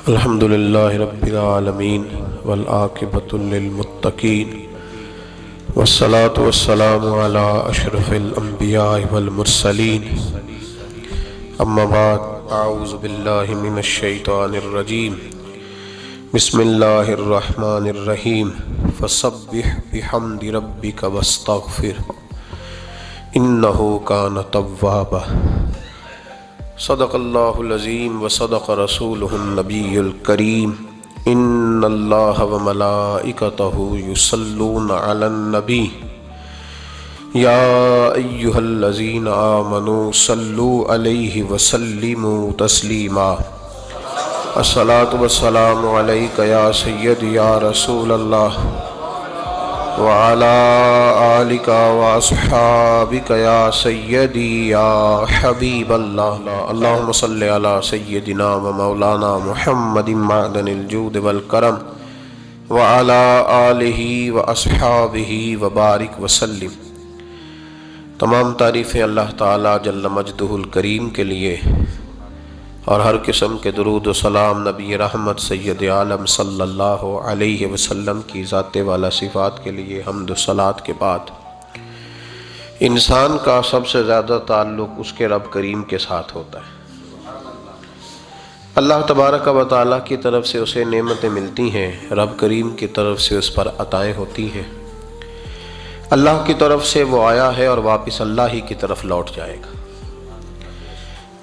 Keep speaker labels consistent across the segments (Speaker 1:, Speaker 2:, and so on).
Speaker 1: الحمد للہ رب العالمین والعاقبۃ للمتقین والصلاة والسلام علی اشرف الانبیاء والمرسلین اما بعد اعوذ باللہ من الشیطان الرجیم بسم اللہ الرحمن الرحیم فسبح بحمد ربک واستغفر انہ کان توابا صدق اللہ العظیم وصدق رسولہ النبی الکریم ان اللہ وملائکتہ یصلون علی النبی یا ایہا الذین آمنوا صلوا علیہ وسلموا تسلیما الصلاۃ والسلام علیک یا سیدی یا رسول اللہ وعلى آلك وأصحابك يا سيدي يا حبيب الله اللهم صل على سيدنا ومولانا محمد معدن الجود والكرم وعلى آله وأصحابه وبارك وسلم۔ تمام تعریفیں اللہ تعالی جل مجدہ الکریم کے لیے اور ہر قسم کے درود و سلام نبی رحمت سید عالم صلی اللہ علیہ وسلم کی ذات والا صفات کے لیے حمد و صلات کے بعد انسان کا سب سے زیادہ تعلق اس کے رب کریم کے ساتھ ہوتا ہے۔ اللہ تبارک و تعالیٰ کی طرف سے اسے نعمتیں ملتی ہیں، رب کریم کی طرف سے اس پر عطائیں ہوتی ہیں۔ اللہ کی طرف سے وہ آیا ہے اور واپس اللہ ہی کی طرف لوٹ جائے گا۔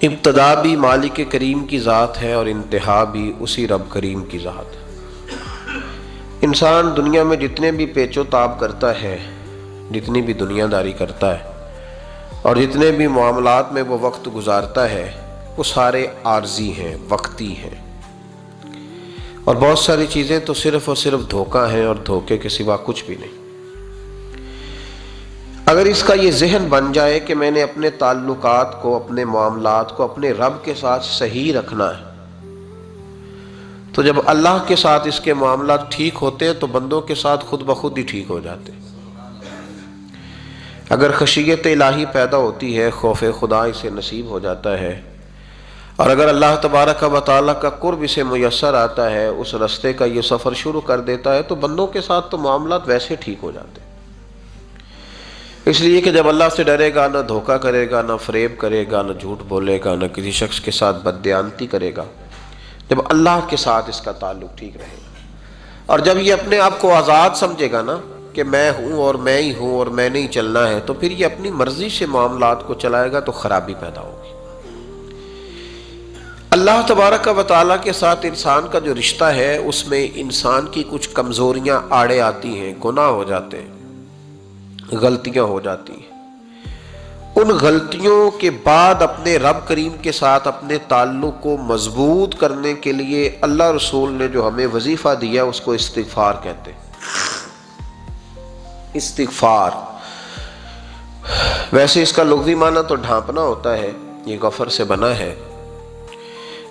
Speaker 1: ابتدا بھی مالک کریم کی ذات ہے اور انتہا بھی اسی رب کریم کی ذات ہے۔ انسان دنیا میں جتنے بھی پیچ و تاب کرتا ہے، جتنی بھی دنیا داری کرتا ہے اور جتنے بھی معاملات میں وہ وقت گزارتا ہے وہ سارے عارضی ہیں، وقتی ہیں، اور بہت ساری چیزیں تو صرف اور صرف دھوکہ ہیں اور دھوکے کے سوا کچھ بھی نہیں۔ اگر اس کا یہ ذہن بن جائے کہ میں نے اپنے تعلقات کو، اپنے معاملات کو اپنے رب کے ساتھ صحیح رکھنا ہے، تو جب اللہ کے ساتھ اس کے معاملات ٹھیک ہوتے ہیں تو بندوں کے ساتھ خود بخود ہی ٹھیک ہو جاتے ہیں۔ اگر خشیت الہی پیدا ہوتی ہے، خوف خدا اسے نصیب ہو جاتا ہے، اور اگر اللہ تبارک و تعالیٰ کا قرب اسے میسر آتا ہے، اس رستے کا یہ سفر شروع کر دیتا ہے، تو بندوں کے ساتھ تو معاملات ویسے ٹھیک ہو جاتے ہیں۔ اس لیے کہ جب اللہ سے ڈرے گا، نہ دھوکہ کرے گا، نہ فریب کرے گا، نہ جھوٹ بولے گا، نہ کسی شخص کے ساتھ بددیانتی کرے گا، جب اللہ کے ساتھ اس کا تعلق ٹھیک رہے گا، اور جب یہ اپنے آپ کو آزاد سمجھے گا نا کہ میں ہوں اور میں ہی ہوں اور میں نے ہی چلنا ہے، تو پھر یہ اپنی مرضی سے معاملات کو چلائے گا تو خرابی پیدا ہوگی۔ اللہ تبارک و تعالیٰ کے ساتھ انسان کا جو رشتہ ہے، اس میں انسان کی کچھ کمزوریاں آڑے آتی ہیں، گناہ ہو جاتے ہیں، غلطیاں ہو جاتی ہیں۔ ان غلطیوں کے بعد اپنے رب کریم کے ساتھ اپنے تعلق کو مضبوط کرنے کے لیے اللہ رسول نے جو ہمیں وظیفہ دیا اس کو استغفار کہتے ہیں۔ استغفار ویسے اس کا لغوی معنی تو ڈھانپنا ہوتا ہے، یہ غفر سے بنا ہے،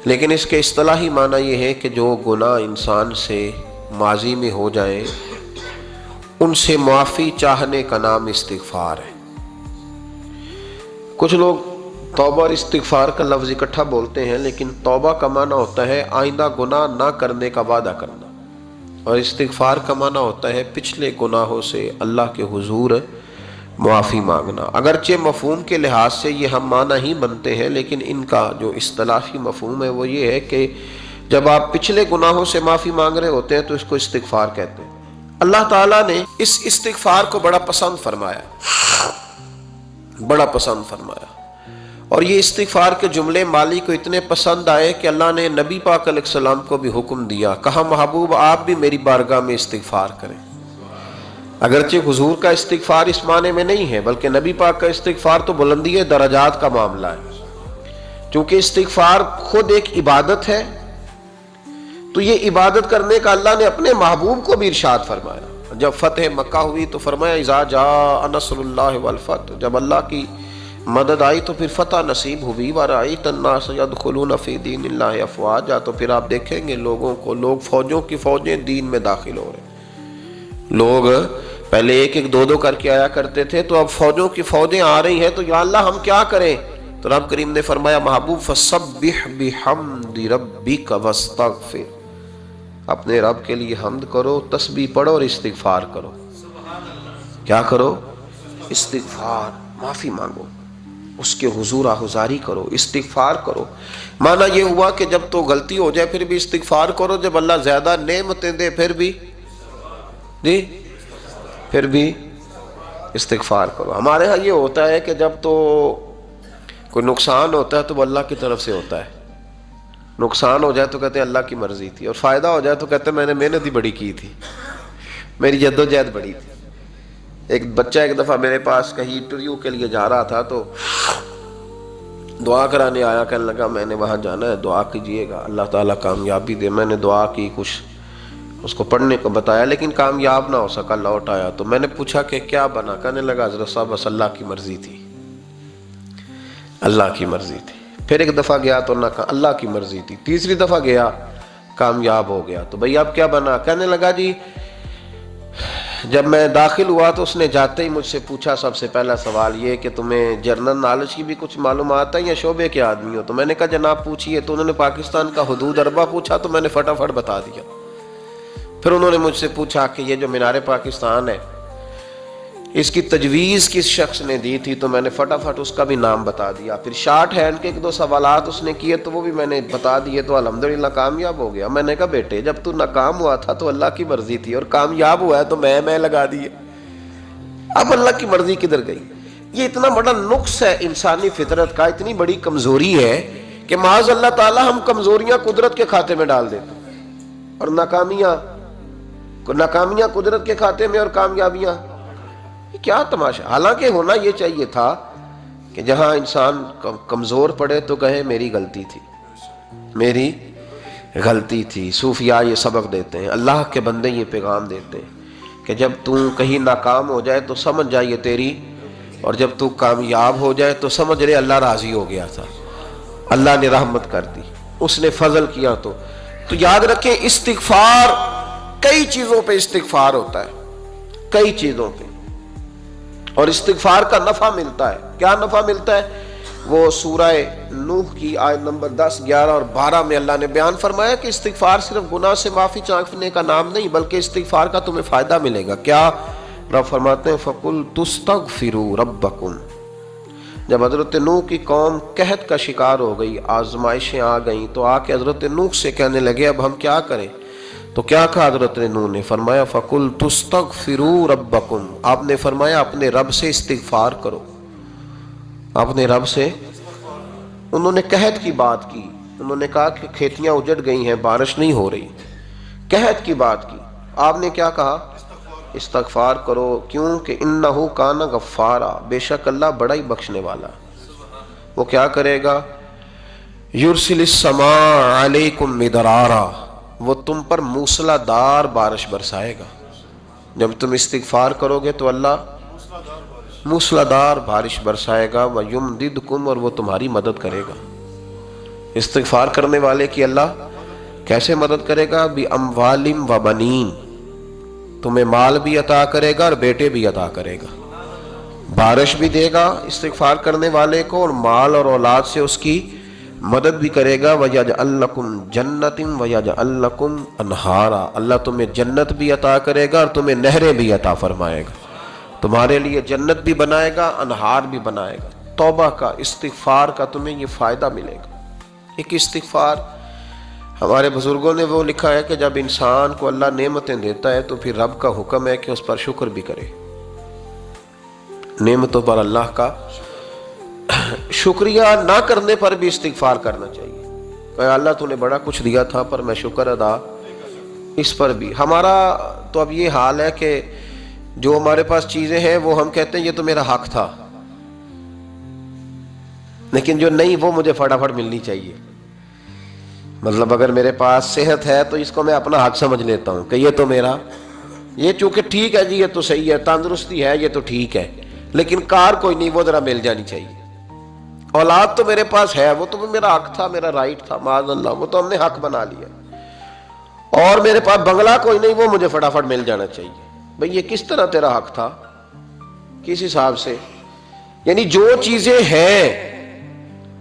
Speaker 1: لیکن اس کے اصطلاحی معنی یہ ہے کہ جو گناہ انسان سے ماضی میں ہو جائیں ان سے معافی چاہنے کا نام استغفار ہے۔ کچھ لوگ توبہ اور استغفار کا لفظ اکٹھا بولتے ہیں، لیکن توبہ کا معنی ہوتا ہے آئندہ گناہ نہ کرنے کا وعدہ کرنا، اور استغفار کا معنی ہوتا ہے پچھلے گناہوں سے اللہ کے حضور معافی مانگنا۔ اگرچہ مفہوم کے لحاظ سے یہ ہم معنی ہی بنتے ہیں، لیکن ان کا جو اصطلاحی مفہوم ہے وہ یہ ہے کہ جب آپ پچھلے گناہوں سے معافی مانگ رہے ہوتے ہیں تو اس کو استغفار کہتے ہیں۔ اللہ تعالیٰ نے اس استغفار کو بڑا پسند فرمایا، بڑا پسند فرمایا، اور یہ استغفار کے جملے مالی کو اتنے پسند آئے کہ اللہ نے نبی پاک علیہ السلام کو بھی حکم دیا، کہا محبوب آپ بھی میری بارگاہ میں استغفار کریں۔ اگرچہ حضور کا استغفار اس معنی میں نہیں ہے، بلکہ نبی پاک کا استغفار تو بلندی درجات کا معاملہ ہے، چونکہ استغفار خود ایک عبادت ہے، تو یہ عبادت کرنے کا اللہ نے اپنے محبوب کو بھی ارشاد فرمایا۔ جب فتح مکہ ہوئی تو فرمایا اذا جاء نصر اللہ والفتح، جب اللہ کی مدد آئی تو پھر فتح نصیب ہوئی، وَرَأَيْتَ النَّاسَ يَدْخُلُونَ فِي دِينِ اللَّهِ أَفْوَاجًا، تو پھر آپ دیکھیں گے لوگوں کو، لوگ فوجوں کی فوجیں دین میں داخل ہو رہے ہیں۔ لوگ پہلے ایک ایک دو دو کر کے آیا کرتے تھے، تو اب فوجوں کی فوجیں آ رہی ہیں، تو یا اللہ ہم کیا کریں؟ تو رب کریم نے فرمایا محبوب فسبح بحمد ربک واستغفر، اپنے رب کے لیے حمد کرو، تسبیح پڑھو اور استغفار کرو۔ کیا کرو؟ استغفار، معافی مانگو، اس کے حضور آہذاری کرو، استغفار کرو۔ معنی یہ ہوا کہ جب تو غلطی ہو جائے پھر بھی استغفار کرو، جب اللہ زیادہ نعمتیں دے پھر بھی پھر بھی استغفار کرو۔ ہمارے ہاں یہ ہوتا ہے کہ جب تو کوئی نقصان ہوتا ہے تو وہ اللہ کی طرف سے ہوتا ہے، نقصان ہو جائے تو کہتے ہیں اللہ کی مرضی تھی، اور فائدہ ہو جائے تو کہتے ہیں میں نے محنت ہی بڑی کی تھی، میری جدوجہد بڑی تھی۔ ایک بچہ ایک دفعہ میرے پاس کہیں انٹرویو کے لیے جا رہا تھا تو دعا کرانے آیا، کہنے لگا میں نے وہاں جانا ہے، دعا کیجئے گا اللہ تعالیٰ کامیابی دے۔ میں نے دعا کی، کچھ اس کو پڑھنے کو بتایا لیکن کامیاب نہ ہو سکا، لوٹ آیا۔ تو میں نے پوچھا کہ کیا بنا؟ کہنے لگا حضرت صاحب بس اللہ کی مرضی تھی، اللہ کی مرضی تھی۔ پھر ایک دفعہ گیا تو نہ اللہ کی مرضی تھی، تیسری دفعہ گیا کامیاب ہو گیا۔ تو بھئی اب کیا بنا؟ کہنے لگا جی جب میں داخل ہوا تو اس نے جاتے ہی مجھ سے پوچھا سب سے پہلا سوال یہ کہ تمہیں جنرل نالج کی بھی کچھ معلومات ہے یا شعبے کے آدمی ہو؟ تو میں نے کہا جناب پوچھئے۔ تو انہوں نے پاکستان کا حدود اربہ پوچھا تو میں نے فٹافٹ بتا دیا۔ پھر انہوں نے مجھ سے پوچھا کہ یہ جو مینار پاکستان ہے اس کی تجویز کس شخص نے دی تھی؟ تو میں نے فٹافٹ اس کا بھی نام بتا دیا۔ پھر شارٹ ہینڈ کے ایک دو سوالات اس نے کیے تو وہ بھی میں نے بتا دیے، تو الحمدللہ کامیاب ہو گیا۔ میں نے کہا بیٹے جب تو ناکام ہوا تھا تو اللہ کی مرضی تھی، اور کامیاب ہوا ہے تو میں لگا دیے، اب اللہ کی مرضی کدھر گئی؟ یہ اتنا بڑا نقص ہے انسانی فطرت کا، اتنی بڑی کمزوری ہے کہ معاذ اللہ تعالی ہم کمزوریاں قدرت کے کھاتے میں ڈال دیتے ہیں، اور ناکامیاں قدرت کے کھاتے میں اور کامیابیاں کیا تماشا۔ حالانکہ ہونا یہ چاہیے تھا کہ جہاں انسان کمزور پڑے تو کہے میری غلطی تھی، میری غلطی تھی۔ صوفیاء یہ سبق دیتے ہیں، اللہ کے بندے یہ پیغام دیتے ہیں کہ جب تو کہیں ناکام ہو جائے تو سمجھ جائے تیری، اور جب تو کامیاب ہو جائے تو سمجھ رہے اللہ راضی ہو گیا تھا، اللہ نے رحمت کر دی، اس نے فضل کیا۔ تو یاد رکھیں استغفار، کئی چیزوں پہ استغفار ہوتا ہے، کئی چیزوں پہ، اور استغفار کا نفع ملتا ہے۔ کیا نفع ملتا ہے؟ وہ سورہ نوح کی آیت نمبر 10، 11 اور 12 میں اللہ نے بیان فرمایا کہ استغفار صرف گناہ سے معافی چاہنے کا نام نہیں بلکہ استغفار کا تمہیں فائدہ ملے گا۔ کیا؟ رب فرماتے ہیں فَقُلْتُ اسْتَغْفِرُوا رَبَّكُمْ۔ جب حضرت نوح کی قوم قحط کا شکار ہو گئی، آزمائشیں آ گئیں، تو آ کے حضرت نوح سے کہنے لگے اب ہم کیا کریں؟ تو کیا کہا حضرت نوح نے؟ فرمایا فَقُلْتُ اسْتَغْفِرُوا رَبَّكُمْ، آپ نے فرمایا اپنے رب سے استغفار کرو، اپنے رب سے۔ انہوں نے قحط کی بات کی، انہوں نے کہا کہ کھیتیاں اجڑ گئی ہیں، بارش نہیں ہو رہی، قحط کی بات کی۔ آپ نے کیا کہا؟ استغفار کرو، کیوں کہ انہو کان غفارا، بے شک اللہ بڑا ہی بخشنے والا۔ وہ کیا کرے گا؟ یرسل السماء علیکم مدرارا، وہ تم پر موسلا دار بارش برسائے گا۔ جب تم استغفار کرو گے تو اللہ موسلا دار بارش برسائے گا، وَيُمْدِدْكُمْ، اور وہ تمہاری مدد کرے گا۔ استغفار کرنے والے کی اللہ کیسے مدد کرے گا؟ بِأَمْوَالٍ وَبَنِينَ، تمہیں مال بھی عطا کرے گا اور بیٹے بھی عطا کرے گا، بارش بھی دے گا استغفار کرنے والے کو، اور مال اور اولاد سے اس کی مدد بھی کرے گا۔ وَيَجْعَلْ لَكُمْ جَنَّةٍ وَيَجْعَلْ لَكُمْ أَنْهَارًا، اللہ تمہیں جنت بھی عطا کرے گا اور تمہیں نہریں بھی عطا فرمائے گا، تمہارے لیے جنت بھی بنائے گا، انہار بھی بنائے گا۔ توبہ کا، استغفار کا تمہیں یہ فائدہ ملے گا۔ ایک استغفار، ہمارے بزرگوں نے وہ لکھا ہے کہ جب انسان کو اللہ نعمتیں دیتا ہے تو پھر رب کا حکم ہے کہ اس پر شکر بھی کرے، نعمتوں پر اللہ کا شکریہ نہ کرنے پر بھی استغفار کرنا چاہیے کہ اللہ تو نے بڑا کچھ دیا تھا پر میں شکر ادا اس پر بھی۔ ہمارا تو اب یہ حال ہے کہ جو ہمارے پاس چیزیں ہیں وہ ہم کہتے ہیں یہ تو میرا حق تھا، لیکن جو نہیں وہ مجھے فٹافٹ ملنی چاہیے۔ مطلب اگر میرے پاس صحت ہے تو اس کو میں اپنا حق سمجھ لیتا ہوں کہ یہ تو میرا، یہ چونکہ ٹھیک ہے جی، یہ تو صحیح ہے، تندرستی ہے یہ تو ٹھیک ہے، لیکن کار کوئی نہیں، وہ ذرا مل جانی چاہیے۔ اولاد تو میرے پاس ہے، وہ تو میرا حق تھا، میرا رائٹ تھا، معاذ اللہ وہ تو ہم نے حق بنا لیا۔ اور میرے پاس بنگلہ کوئی نہیں، وہ مجھے فٹافٹ مل جانا چاہیے۔ بھئی یہ کس طرح تیرا حق تھا؟ کس حساب سے؟ یعنی جو چیزیں ہیں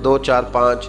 Speaker 1: 2 4 5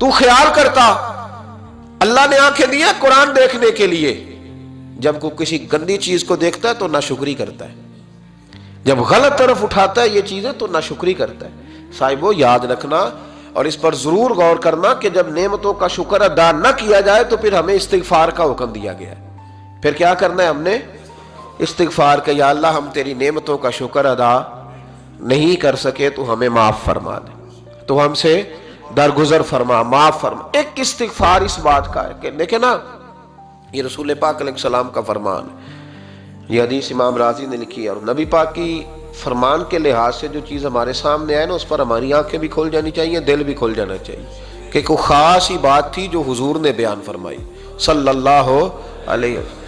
Speaker 1: تو خیال کرتا اللہ نے آنکھیں دی ہیں قرآن دیکھنے کے لیے، جب کوئی کسی گندی چیز کو دیکھتا ہے تو ناشکری کرتا ہے، جب غلط طرف اٹھاتا ہے یہ چیزیں تو ناشکری کرتا ہے۔ صاحبو یاد رکھنا اور اس پر ضرور غور کرنا کہ جب نعمتوں کا شکر ادا نہ کیا جائے تو پھر ہمیں استغفار کا حکم دیا گیا ہے۔ پھر کیا کرنا ہے ہم نے؟ استغفار کہ یا اللہ ہم تیری نعمتوں کا شکر ادا نہیں کر سکے تو ہمیں معاف فرما دے، تو ہم سے درگزر فرما، معاف فرما۔ ایک استغفار اس بات کا ہے کہ دیکھیں نا، یہ رسول پاک علیہ السلام کا فرمان ہے، یہ حدیث امام رازی نے لکھی ہے، اور نبی پاک کی فرمان کے لحاظ سے جو چیز ہمارے سامنے آئے نا اس پر ہماری آنکھیں بھی کھل جانی چاہیے، دل بھی کھل جانا چاہیے کہ کوئی خاص ہی بات تھی جو حضور نے بیان فرمائی صلی اللہ علیہ وسلم۔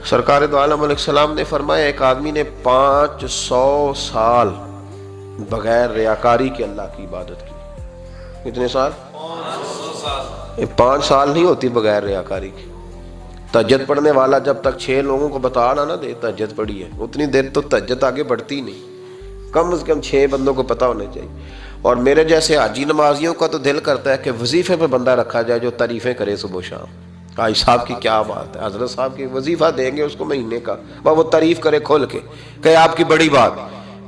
Speaker 1: سرکار دو عالم علیہ السلام نے فرمایا ایک آدمی نے 500 سال بغیر ریاکاری کے اللہ کی عبادت کی۔ کتنے سال؟ 500 سال۔ 5 سال نہیں ہوتی بغیر ریاکاری کی۔ تہجد پڑھنے والا جب تک 6 لوگوں کو بتا نہ دے تہجد پڑھی ہے، اتنی دیر تو تہجد آگے بڑھتی نہیں، کم از کم 6 بندوں کو پتہ ہونا چاہیے۔ اور میرے جیسے حاجی نمازیوں کا تو دل کرتا ہے کہ وظیفے پہ بندہ رکھا جائے جو تعریفیں کرے صبح و شام۔ حاجی صاحب کی کیا بات ہے، حضرت صاحب کی وظیفہ دیں گے اس کو مہینے کا، وہ تعریف کرے کھول کے کہ آپ کی بڑی بات۔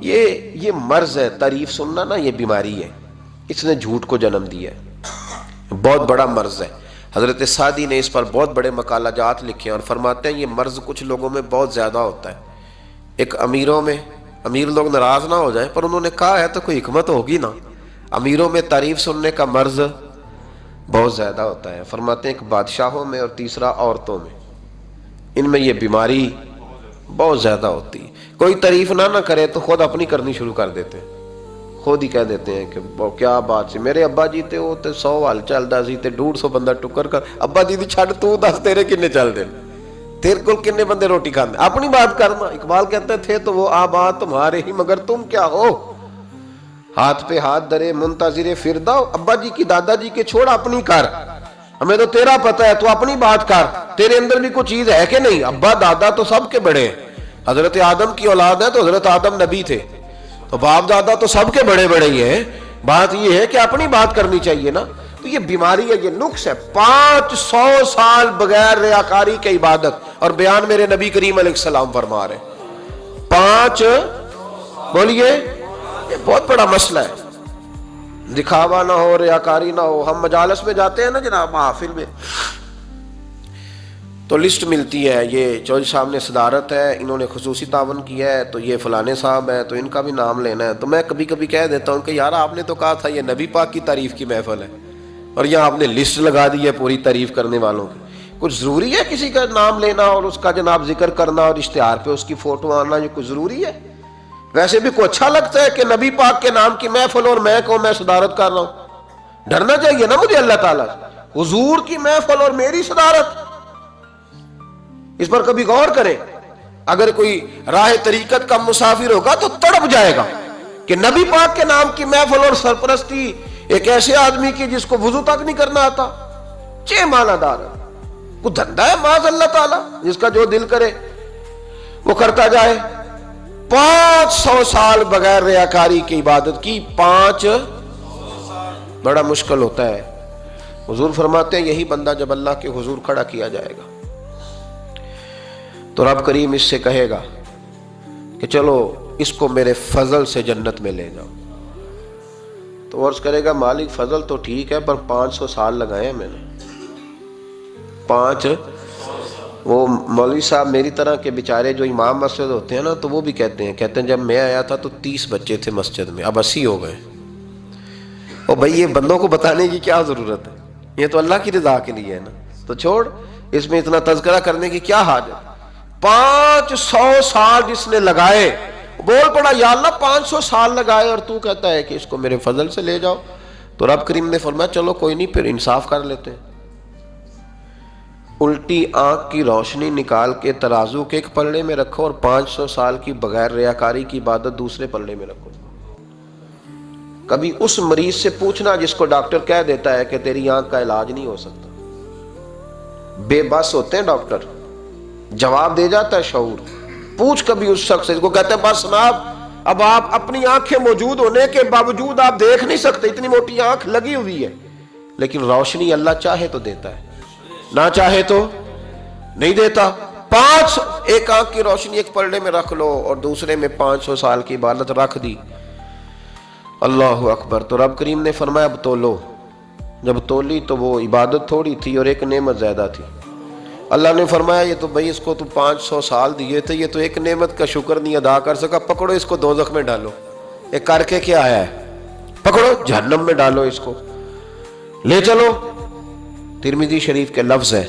Speaker 1: یہ مرض ہے، تعریف سننا نا یہ بیماری ہے، اس نے جھوٹ کو جنم دیا ہے، بہت بڑا مرض ہے۔ حضرت سعدی نے اس پر بہت بڑے مقالہ جات لکھے ہیں اور فرماتے ہیں یہ مرض کچھ لوگوں میں بہت زیادہ ہوتا ہے۔ ایک امیروں میں، امیر لوگ ناراض نہ ہو جائیں پر انہوں نے کہا ہے تو کوئی حکمت ہوگی نا، امیروں میں تعریف سننے کا مرض بہت زیادہ ہوتا ہے۔ فرماتے ہیں ایک بادشاہوں میں اور تیسرا عورتوں میں، ان میں یہ بیماری بہت زیادہ ہوتی ہے۔ کوئی تعریف نہ کرے تو خود اپنی کرنی شروع کر دیتے ہیں، خود ہی کہہ دیتے ہیں کہ کیا بات سی، میرے ابا جی تے وہ تے 100 وال چلدا سی تے 150 بندہ ٹکر کر، ابا جی دی چھڑ تو دس تیرے کنے چل دے، تیرے کول کنے بندے روٹی کھاندے، اپنی بات کرنا۔ اقبال کہتے تھے تو وہ آباد تمہارے ہی مگر تم کیا ہو، ہاتھ پہ ہاتھ درے منتظر فردا، ابا جی کی دادا جی کے چھوڑ اپنی کر، ہمیں تو تیرا پتہ ہے تو اپنی بات کر، تیرے اندر بھی کوئی چیز ہے کہ نہیں۔ ابا دادا تو سب کے بڑے ہیں، حضرت آدم کی اولاد ہے تو حضرت آدم نبی تھے، تو باپ دادا تو سب کے بڑے بڑے ہی ہیں، بات یہ ہے کہ اپنی بات کرنی چاہیے نا۔ تو یہ بیماری ہے، یہ نقص ہے، 500 سال بغیر ریاکاری کی عبادت، اور بیان میرے نبی کریم علیہ السلام فرما رہے ہیں 5، بولیے، یہ بہت بڑا مسئلہ ہے۔ دکھاوا نہ ہو، ریاکاری نہ ہو۔ ہم مجالس میں جاتے ہیں نا جناب، محافل میں، تو لسٹ ملتی ہے، یہ چودھری صاحب نے صدارت ہے، انہوں نے خصوصی تعاون کیا ہے، تو یہ فلانے صاحب ہیں تو ان کا بھی نام لینا ہے۔ تو میں کبھی کبھی کہہ دیتا ہوں کہ یار آپ نے تو کہا تھا یہ نبی پاک کی تعریف کی محفل ہے، اور یہاں آپ نے لسٹ لگا دی ہے پوری تعریف کرنے والوں کی۔ کچھ ضروری ہے کسی کا نام لینا اور اس کا جناب ذکر کرنا اور اشتہار پہ اس کی فوٹو آنا، یہ کچھ ضروری ہے؟ ویسے بھی کوئی اچھا لگتا ہے کہ نبی پاک کے نام کی محفل اور میں صدارت کر رہا ہوں؟ ڈرنا چاہیے نا مجھے اللہ تعالیٰ سے، حضور کی محفل اور میری صدارت، اس پر کبھی غور کریں۔ اگر کوئی راہ طریقت کا مسافر ہوگا تو تڑپ جائے گا کہ نبی پاک کے نام کی محفل اور سرپرستی ایک ایسے آدمی کی جس کو وضو تک نہیں کرنا آتا، چھ معنی دار ہے، کوئی دھندا ہے معاذ اللہ تعالیٰ، جس کا جو دل کرے وہ کرتا جائے۔ 500 سال بغیر ریاکاری کی عبادت کی، 5 بڑا مشکل ہوتا ہے۔ حضور فرماتے ہیں یہی بندہ جب اللہ کے حضور کھڑا کیا جائے گا تو رب کریم اس سے کہے گا کہ چلو اس کو میرے فضل سے جنت میں لے جاؤ، تو عرض کرے گا مالک فضل تو ٹھیک ہے پر 500 سال لگائے ہیں میں نے، 5۔ وہ مولوی صاحب میری طرح کے بیچارے جو امام مسجد ہوتے ہیں نا تو وہ بھی کہتے ہیں جب میں آیا تھا تو 30 بچے تھے مسجد میں، اب 80 ہو گئے۔ اور بھائی یہ بندوں کو بتانے کی کیا ضرورت ہے، یہ تو اللہ کی رضا کے لیے ہے نا، تو چھوڑ اس میں اتنا تذکرہ کرنے کی کیا حاجت۔ 500 سال جس نے لگائے، بول پڑا یا اللہ 500 سال لگائے اور تو کہتا ہے کہ اس کو میرے فضل سے لے جاؤ، تو رب کریم نے فرمایا چلو کوئی نہیں، پھر انصاف کر لیتے ہیں، الٹی آنکھ کی روشنی نکال کے ترازو کے ایک پلڑے میں رکھو اور 500 سال کی بغیر ریاکاری کی عبادت دوسرے پلڑے میں رکھو۔ کبھی اس مریض سے پوچھنا جس کو ڈاکٹر کہہ دیتا ہے کہ تیری آنکھ کا علاج نہیں ہو سکتا، بے بس ہوتے ہیں ڈاکٹر، جواب دے جاتا ہے شعور۔ پوچھ کبھی اس شخص سے، کو کہتے ہیں بس جناب اب آپ اپنی آنکھیں موجود ہونے کے باوجود آپ دیکھ نہیں سکتے، اتنی موٹی آنکھ لگی ہوئی ہے، لیکن روشنی اللہ چاہے تو دیتا ہے، نہ چاہے تو نہیں دیتا۔ 5 ایک آنکھ کی روشنی ایک پلڑے میں رکھ لو اور دوسرے میں 500 سال کی عبادت رکھ دی، اللہ اکبر۔ تو رب کریم نے فرمایا اب تولو، جب تولی تو وہ عبادت تھوڑی تھی اور ایک نعمت زیادہ تھی۔ اللہ نے فرمایا یہ تو بھائی اس کو تو 500 سال دیے تھے، یہ تو ایک نعمت کا شکر نہیں ادا کر سکا، پکڑو اس کو دوزخ میں ڈالو۔ ایک کر کے کیا آیا ہے؟ پکڑو جہنم میں ڈالو، اس کو لے چلو۔ ترمذی شریف کے لفظ ہے،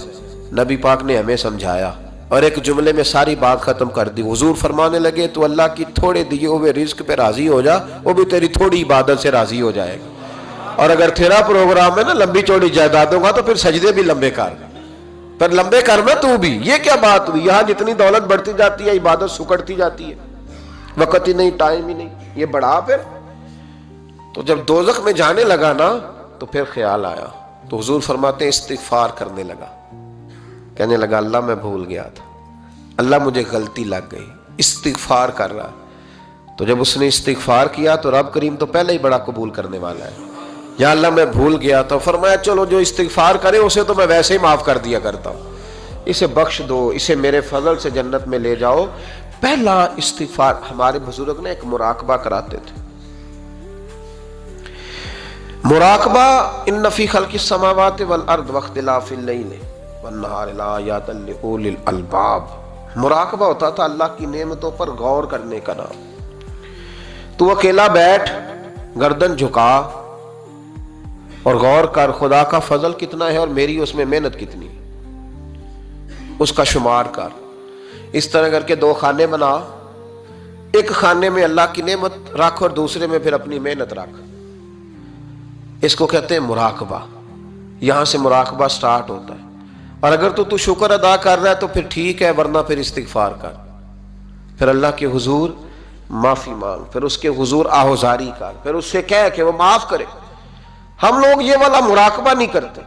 Speaker 1: نبی پاک نے ہمیں سمجھایا اور ایک جملے میں ساری بات ختم کر دی۔ حضور فرمانے لگے تو اللہ کی تھوڑے دیے ہوئے رزق پہ راضی ہو جا، وہ بھی تیری تھوڑی عبادت سے راضی ہو جائے گا۔ اور اگر تیرا پروگرام ہے نا لمبی چوڑی جائیدادوں کا، تو پھر سجدے بھی لمبے کر، پر لمبے کرنا تو بھی۔ یہ کیا بات ہوئی؟ یہاں جتنی دولت بڑھتی جاتی ہے عبادت سکڑتی جاتی ہے، وقت ہی نہیں، ٹائم ہی نہیں، یہ بڑھا پھر۔ تو جب دوزخ میں جانے لگا نا تو پھر خیال آیا، تو حضور فرماتے ہیں استغفار کرنے لگا، کہنے لگا اللہ میں بھول گیا تھا، اللہ مجھے غلطی لگ گئی، استغفار کر رہا۔ تو جب اس نے استغفار کیا تو رب کریم تو پہلے ہی بڑا قبول کرنے والا ہے۔ یا اللہ میں بھول گیا تھا، فرمایا چلو جو استغفار کرے اسے تو میں ویسے ہی معاف کر دیا کرتا ہوں، اسے بخش دو، اسے میرے فضل سے جنت میں لے جاؤ۔ پہلا استغفار ہمارے بزرگ نے ایک مراقبہ کراتے تھے، مراقبہ ان فی خلق السماوات والارض واختلاف اللیل والنہار لآیات لأولی الالباب۔ مراقبہ ہوتا تھا اللہ کی نعمتوں پر غور کرنے کا نام۔ تو اکیلا بیٹھ، گردن جھکا اور غور کر خدا کا فضل کتنا ہے اور میری اس میں محنت کتنی، اس کا شمار کر۔ اس طرح کر کے 2 خانے بنا، ایک خانے میں اللہ کی نعمت رکھ اور دوسرے میں پھر اپنی محنت رکھ۔ اس کو کہتے ہیں مراقبہ۔ یہاں سے مراقبہ سٹارٹ ہوتا ہے۔ اور اگر تو شکر ادا کر رہا ہے تو پھر ٹھیک ہے، ورنہ پھر استغفار کر، پھر اللہ کے حضور معافی مانگ، پھر اس کے حضور آہوزاری کر، پھر اس سے کہہ کہ وہ معاف کرے۔ ہم لوگ یہ والا مراقبہ نہیں کرتے،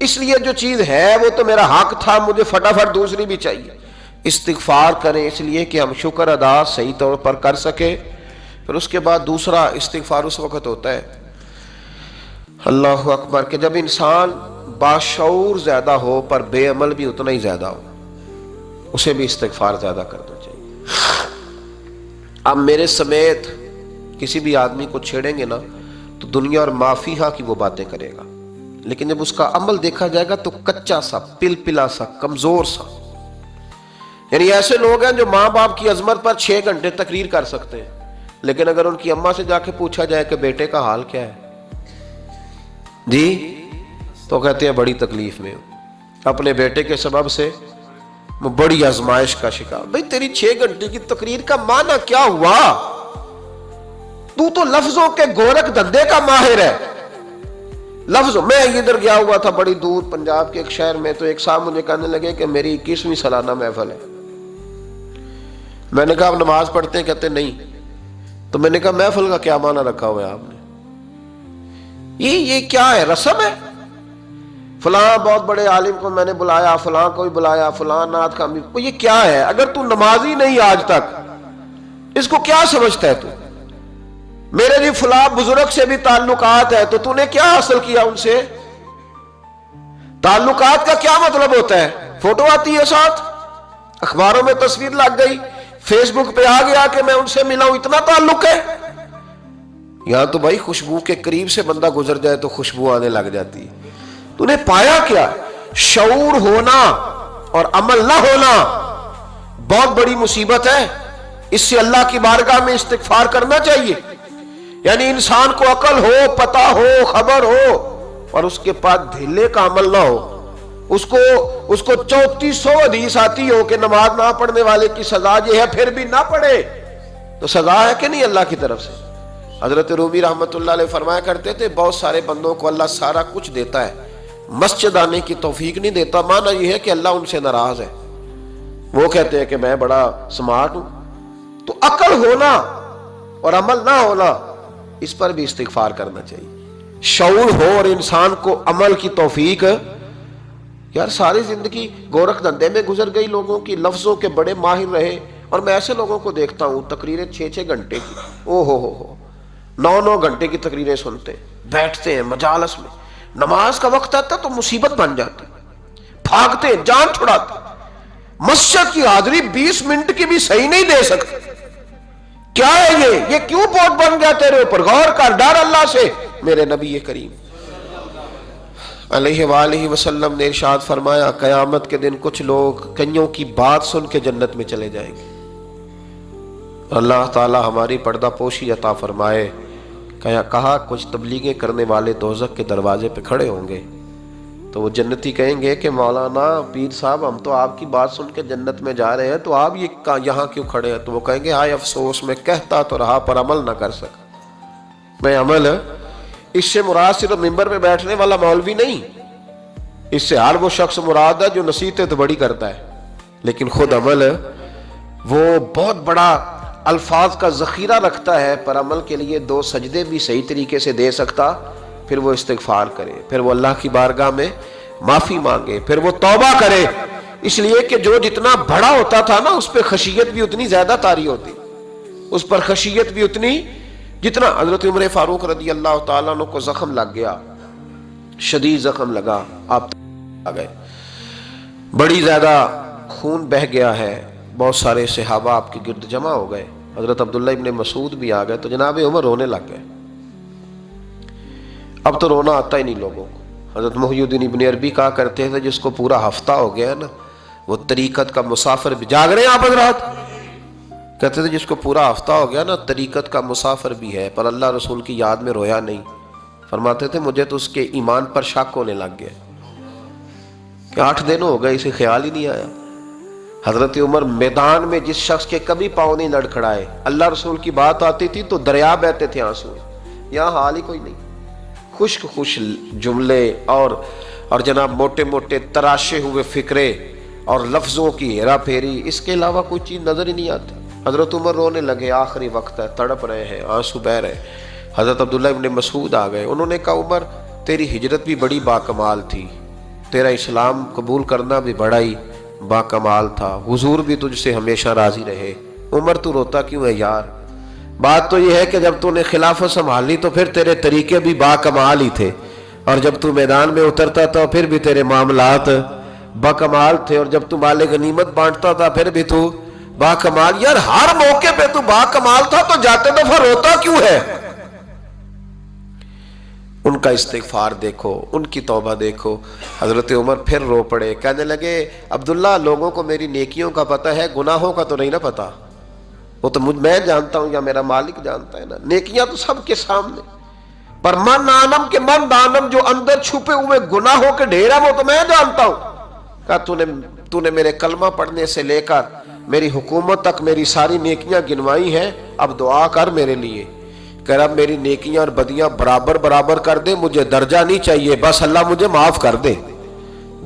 Speaker 1: اس لیے جو چیز ہے وہ تو میرا حق تھا، مجھے فٹافٹ دوسری بھی چاہیے۔ استغفار کریں اس لیے کہ ہم شکر ادا صحیح طور پر کر سکے۔ پھر اس کے بعد دوسرا استغفار اس وقت ہوتا ہے اللہ اکبر کہ جب انسان باشعور زیادہ ہو پر بے عمل بھی اتنا ہی زیادہ ہو، اسے بھی استغفار زیادہ کرنا چاہیے۔ اب میرے سمیت کسی بھی آدمی کو چھیڑیں گے نا تو دنیا اور مافیہا کی وہ باتیں کرے گا، لیکن جب اس کا عمل دیکھا جائے گا تو کچا سا، پلپلا سا، کمزور سا۔ یعنی ایسے لوگ ہیں جو ماں باپ کی عظمت پر 6 گھنٹے تقریر کر سکتے ہیں، لیکن اگر ان کی اماں سے جا کے پوچھا جائے کہ بیٹے کا حال کیا ہے جی، تو کہتے ہیں بڑی تکلیف میں ہوں، اپنے بیٹے کے سبب سے وہ بڑی آزمائش کا شکار۔ بھئی تیری 6 گھنٹے کی تقریر کا معنی کیا ہوا؟ تو لفظوں کے گورکھ دھندے کا ماہر ہے۔ لفظوں میں ادھر گیا ہوا تھا بڑی دور پنجاب کے ایک شہر میں، تو ایک صاحب مجھے کہنے لگے کہ میری 21ویں سالانہ محفل ہے۔ میں نے کہا آپ نماز پڑھتے ہیں؟ کہتے نہیں۔ تو میں نے کہا محفل کا کیا معنی رکھا ہوا ہے آپ نے؟ یہ کیا ہے، رسم ہے؟ فلاں بہت بڑے عالم کو میں نے بلایا، فلاں کو بھی بلایا، فلاں نعت کا بھی۔ یہ کیا ہے؟ اگر تو نمازی نہیں آج تک، اس کو کیا سمجھتا ہے تو؟ میرے بھی فلاں بزرگ سے بھی تعلقات ہے، تو نے کیا حاصل کیا ان سے؟ تعلقات کا کیا مطلب ہوتا ہے؟ فوٹو آتی ہے ساتھ، اخباروں میں تصویر لگ گئی، فیس بک پہ آ گیا کہ میں ان سے ملا ہوں، اتنا تعلق ہے؟ یہاں تو بھائی خوشبو کے قریب سے بندہ گزر جائے تو خوشبو آنے لگ جاتی ہے۔ تو نے پایا کیا؟ شعور ہونا اور عمل نہ ہونا بہت بڑی مصیبت ہے۔ اس سے اللہ کی بارگاہ میں استغفار کرنا چاہیے۔ یعنی انسان کو عقل ہو، پتہ ہو، خبر ہو، اور اس کے پاس دھیلے کا عمل نہ ہو۔ اس کو 3400 حدیث آتی ہو کہ نماز نہ پڑھنے والے کی سزا یہ ہے، پھر بھی نہ پڑھے تو سزا ہے کہ نہیں اللہ کی طرف سے؟ حضرت رومی رحمت اللہ علیہ فرمایا کرتے تھے بہت سارے بندوں کو اللہ سارا کچھ دیتا ہے، مسجد آنے کی توفیق نہیں دیتا۔ معنی یہ ہے کہ اللہ ان سے ناراض ہے۔ وہ کہتے ہیں کہ میں بڑا سمارٹ ہوں۔ تو عقل ہونا اور عمل نہ ہونا، اس پر بھی استغفار کرنا چاہیے۔ شعور ہو اور انسان کو عمل کی توفیق۔ یار ساری زندگی گورکھ دھندے میں گزر گئی لوگوں کی، لفظوں کے بڑے ماہر رہے، اور میں ایسے لوگوں کو دیکھتا ہوں تقریریں 6 گھنٹے کی، او ہو 9 گھنٹے کی تقریریں سنتے ہیں، بیٹھتے ہیں مجالس میں نماز کا وقت آتا تو مصیبت بن جاتی، بھاگتے جان چھڑاتے، مسجد کی حاضری 20 منٹ کی بھی صحیح نہیں دے سکتے. کیا ہے یہ کیوں بوجھ بن گیا تیرے اوپر؟ غور کر، ڈر اللہ سے. میرے نبی کریم علیہ وآلہ وسلم نے ارشاد فرمایا قیامت کے دن کچھ لوگ کئیوں کی بات سن کے جنت میں چلے جائیں گے. اللہ تعالی ہماری پردہ پوشی عطا فرمائے. کہا کچھ تبلیغیں کرنے والے دوزخ کے دروازے پہ کھڑے ہوں گے تو وہ جنتی کہیں گے کہ مولانا پیر صاحب ہم تو آپ کی بات سن کے جنت میں جا رہے ہیں تو آپ یہاں کیوں کھڑے ہیں؟ تو وہ کہیں گے ہائے افسوس، میں کہتا تو رہا پر عمل نہ کر سکا. میں عمل، اس سے مراد صرف ممبر پہ بیٹھنے والا مولوی نہیں، اس سے ہر وہ شخص مراد ہے جو نصیحتیں تو بڑی کرتا ہے لیکن خود عمل وہ بہت بڑا الفاظ کا ذخیرہ رکھتا ہے، پر عمل کے لیے 2 سجدے بھی صحیح طریقے سے دے سکتا. پھر وہ استغفار کرے، پھر وہ اللہ کی بارگاہ میں معافی مانگے، پھر وہ توبہ کرے. اس لیے کہ جو جتنا بڑا ہوتا تھا نا اس پہ خشیت بھی اتنی زیادہ طاری ہوتی، اس پر خشیت بھی اتنی جتنا. حضرت عمر فاروق رضی اللہ تعالیٰ عنہ کو زخم لگ گیا، شدید زخم لگا، آپ آ گئے، بڑی زیادہ خون بہ گیا ہے، بہت سارے صحابہ آپ کے گرد جمع ہو گئے، حضرت عبداللہ ابن مسعود بھی آ گئے تو جناب عمر رونے لگ گئے. اب تو رونا آتا ہی نہیں لوگوں کو. حضرت محی الدین ابن عربی کہا کرتے تھے جس کو پورا ہفتہ ہو گیا نا وہ طریقت کا مسافر بھی. جاگ رہے ہیں آپ حضرات؟ کہتے تھے جس کو پورا ہفتہ ہو گیا نا طریقت کا مسافر بھی ہے پر اللہ رسول کی یاد میں رویا نہیں. فرماتے تھے مجھے تو اس کے ایمان پر شک ہونے لگ گیا کہ 8 دن ہو گئے اسے خیال ہی نہیں آیا. حضرت عمر میدان میں جس شخص کے کبھی پاؤں نہیں لڑکھڑائے، اللہ رسول کی بات آتی تھی تو دریا بہتے تھے آنسو. یہاں حال ہی کوئی نہیں، خشک خوش جملے اور جناب موٹے موٹے تراشے ہوئے فکرے اور لفظوں کی ہیرا پھیری، اس کے علاوہ کوئی چیز نظر ہی نہیں آتی. حضرت عمر رونے لگے، آخری وقت ہے، تڑپ رہے ہیں، آنسو بہ رہے. حضرت عبداللہ ابن مسعود آ گئے، انہوں نے کہا عمر تیری ہجرت بھی بڑی باکمال تھی، تیرا اسلام قبول کرنا بھی بڑا ہی باکمال تھا، حضور بھی تجھ سے ہمیشہ راضی رہے. عمر تو روتا کیوں ہے یار؟ بات تو یہ ہے کہ جب تو نے خلافت سنبھالی تو پھر تیرے طریقے بھی باکمال ہی تھے، اور جب تو میدان میں اترتا تھا پھر بھی تیرے معاملات باکمال تھے، اور جب تو مال غنیمت بانٹتا تھا پھر بھی تو باکمال. یار ہر موقع پہ تو باکمال تھا تو جاتے دفعہ روتا کیوں ہے؟ ان کا استغفار دیکھو، ان کی توبہ دیکھو. حضرت عمر پھر رو پڑے، کہنے لگے عبداللہ لوگوں کو میری نیکیوں کا پتہ ہے، گناہوں کا تو نہیں نا پتہ. وہ تو میں جانتا ہوں یا میرا مالک جانتا ہے نا، نیکیاں تو سب کے سامنے، پر من آنم کے من دانم جو اندر چھپے ہوئے گناہوں کے ڈھیر ہیں وہ تو میں جانتا ہوں. کہا تو نے میرے کلمہ پڑھنے سے لے کر میری حکومت تک میری ساری نیکیاں گنوائی ہیں، اب دعا کر میرے لیے. کہہ رہا میری نیکیاں اور بدیاں برابر برابر کر دے، مجھے درجہ نہیں چاہیے، بس اللہ مجھے معاف کر دے.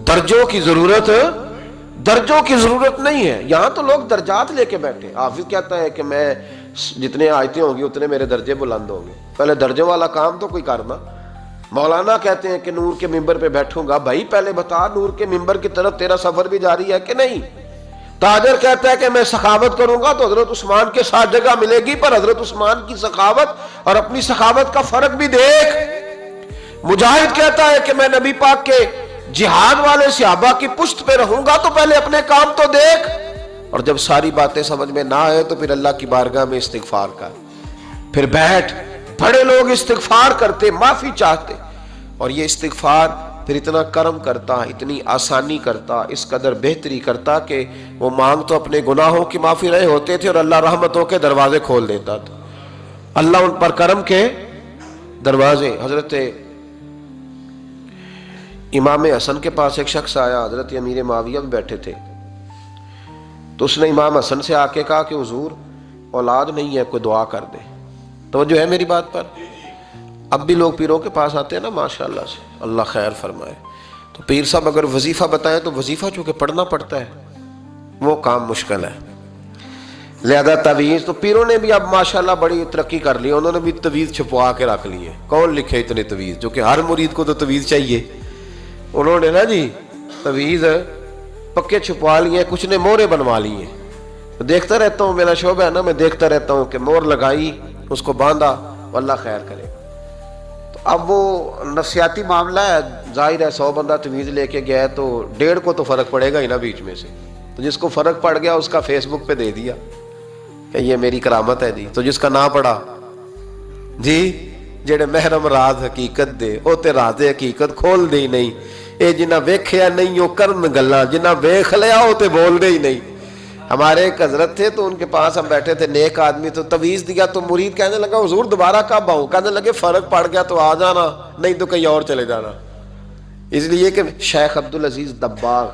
Speaker 1: درجوں کی ضرورت نہیں ہے. یہاں تو لوگ درجات لے کے بیٹھے. حافظ کہتا ہے کہ میں جتنے آیتیں ہوں گی اتنے میرے درجے بلند ہوں گے. پہلے درجے والا کام تو کوئی کرنا. مولانا کہتے ہیں کہ نور کے ممبر پہ بیٹھوں گا، بھائی پہلے بتا نور کے ممبر کی طرف تیرا سفر بھی جاری ہے کہ نہیں. تاجر کہتا ہے کہ میں سخاوت کروں گا تو حضرت عثمان کے ساتھ جگہ ملے گی، پر حضرت عثمان کی سخاوت اور اپنی سخاوت کا فرق بھی دیکھ. مجاہد کہتا ہے کہ میں نبی پاک کے جہاد والے صحابہ کی پشت پہ رہوں گا تو پہلے اپنے کام تو دیکھ. اور جب ساری باتیں سمجھ میں نہ آئے تو پھر اللہ کی بارگاہ میں استغفار کر، پھر بیٹھ. بڑے لوگ استغفار کرتے، معافی چاہتے، اور یہ استغفار پھر اتنا کرم کرتا، اتنی آسانی کرتا، اس قدر بہتری کرتا کہ وہ مانگ تو اپنے گناہوں کی معافی رہے ہوتے تھے اور اللہ رحمتوں کے دروازے کھول دیتا تھا. اللہ ان پر کرم کے دروازے. حضرت امام حسن کے پاس ایک شخص آیا، حضرت امیر معاویہ بھی بیٹھے تھے، تو اس نے امام حسن سے آ کے کہا کہ حضور اولاد نہیں ہے، کوئی دعا کر دے. توجہ ہے میری بات پر؟ اب بھی لوگ پیروں کے پاس آتے ہیں نا ماشاءاللہ سے، اللہ خیر فرمائے. تو پیر صاحب اگر وظیفہ بتائیں تو وظیفہ چونکہ پڑھنا پڑتا ہے وہ کام مشکل ہے. لہذا تعویذ تو پیروں نے بھی اب ماشاءاللہ بڑی ترقی کر لی، انہوں نے بھی تعویذ چھپوا کے رکھ لی ہے. کون لکھے اتنے تعویذ، جو کہ ہر مرید کو تو تعویذ چاہیے. انہوں نے نا جی تعویذ پکے چھپوا لیے، کچھ نے مورے بنوا لی ہیں. دیکھتا رہتا ہوں، میرا شعبہ ہے نا، میں دیکھتا رہتا ہوں کہ مور لگائی، اس کو باندھا، اللہ خیر کرے. تو اب وہ نفسیاتی معاملہ ہے، ظاہر ہے 100 بندہ تمیز لے کے گیا ہے تو 1.5 کو تو فرق پڑے گا ہی نا بیچ میں سے، تو جس کو فرق پڑ گیا اس کا فیس بک پہ دے دیا کہ یہ میری کرامت ہے جی، تو جس کا نہ پڑا جی جڑے محرم راز حقیقت دے او تے راز حقیقت کھول دے ہی نہیں، اے جنہ ویکھیا نہیں او کرن گلاں، جنہ ویکھ لیا او تے بول دے ہی نہیں۔ ہمارے ایک حضرت تھے تو ان کے پاس ہم بیٹھے تھے، نیک آدمی، تو تویز دیا تو مرید کہنے لگا حضور دوبارہ کب آؤں؟ کہنے لگے فرق پڑ گیا تو آ جانا، نہیں تو کہیں اور چلے جانا۔ اس لیے کہ شیخ عبدالعزیز دباغ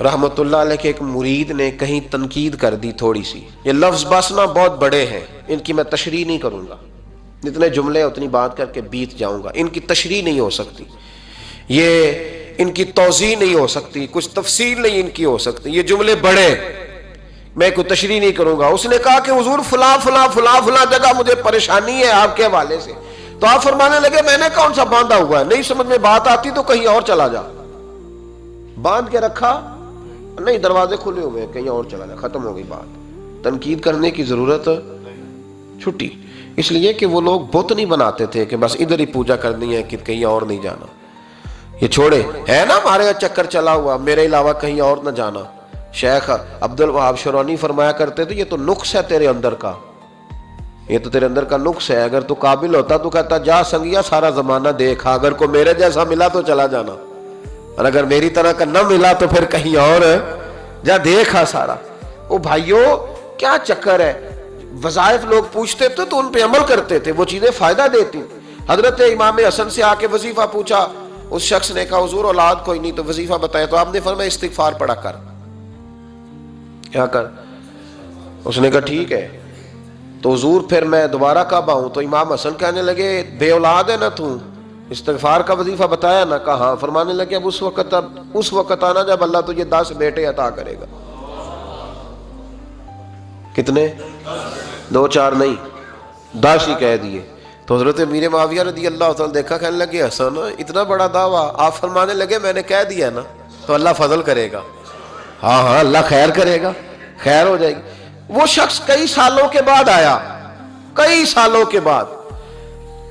Speaker 1: رحمت اللہ علیہ کے ایک مرید نے کہیں تنقید کر دی تھوڑی سی، یہ لفظ بسنا بہت بڑے ہیں، ان کی میں تشریح نہیں کروں گا، جتنے جملے اتنی بات کر کے بیت جاؤں گا، ان کی تشریح نہیں ہو سکتی، یہ ان کی توضیح نہیں ہو سکتی، کچھ تفصیل نہیں ان کی ہو سکتی، یہ جملے بڑے، میں کوئی تشریح نہیں کروں گا۔ اس نے کہا کہ حضور فلاں فلاں فلاں فلاں جگہ مجھے پریشانی ہے آپ کے حوالے سے، تو آپ فرمانے لگے میں نے کون سا باندھا ہوا ہے، نہیں سمجھ میں بات آتی تو کہیں اور چلا جا، باندھ کے رکھا نہیں، دروازے کھلے ہوئے ہیں، کہیں اور چلا جا، ختم ہو گئی بات، تنقید کرنے کی ضرورت چھٹی۔ اس لیے کہ وہ لوگ بت نہیں بناتے تھے کہ بس ادھر ہی پوجا کرنی ہے کہ کہیں اور نہیں جانا، یہ چھوڑے ہے نا ہمارے چکر چلا ہوا، میرے علاوہ کہیں اور نہ جانا۔ شیخ عبدالوہاب شرونی فرمایا کرتے تھے یہ تو نقص ہے تیرے اندر کا، یہ تو تیرے اندر کا نقص ہے، اگر تو قابل ہوتا تو کہتا جا سنگیا سارا زمانہ دیکھا، اگر کوئی میرے جیسا ملا تو چلا جانا، اور اگر میری طرح کا نہ ملا تو پھر کہیں اور جا دیکھا سارا۔ او بھائیو کیا چکر ہے، وظائف لوگ پوچھتے تھے تو ان پہ عمل کرتے تھے، وہ چیزیں فائدہ دیتی۔ حضرت امام حسن سے آ کے وظیفہ پوچھا، اس شخص نے کہا حضور اولاد کوئی نہیں تو وظیفہ بتائے، تو آپ نے فرمایا استغفار پڑھا کر، کیا کر؟ اس نے کہا ٹھیک ہے، تو حضور پھر میں دوبارہ کب آؤں؟ تو امام حسن کہنے لگے بے اولاد ہے نا تو، استغفار کا وظیفہ بتایا نا؟ کہا ہاں۔ فرمانے لگے اب اس وقت آنا جب اللہ تجھے 10 بیٹے عطا کرے گا۔ کتنے؟ 2 4 نہیں، 10 ہی کہہ دیے۔ تو حضرت امیر معاویہ رضی اللہ تعالیٰ دیکھا، کہنے لگے حسن اتنا بڑا دعویٰ؟ آپ فرمانے لگے میں نے کہہ دیا نا تو اللہ فضل کرے گا، ہاں ہاں اللہ خیر کرے گا، خیر ہو جائے گی۔ وہ شخص کئی سالوں کے بعد آیا، کئی سالوں کے بعد،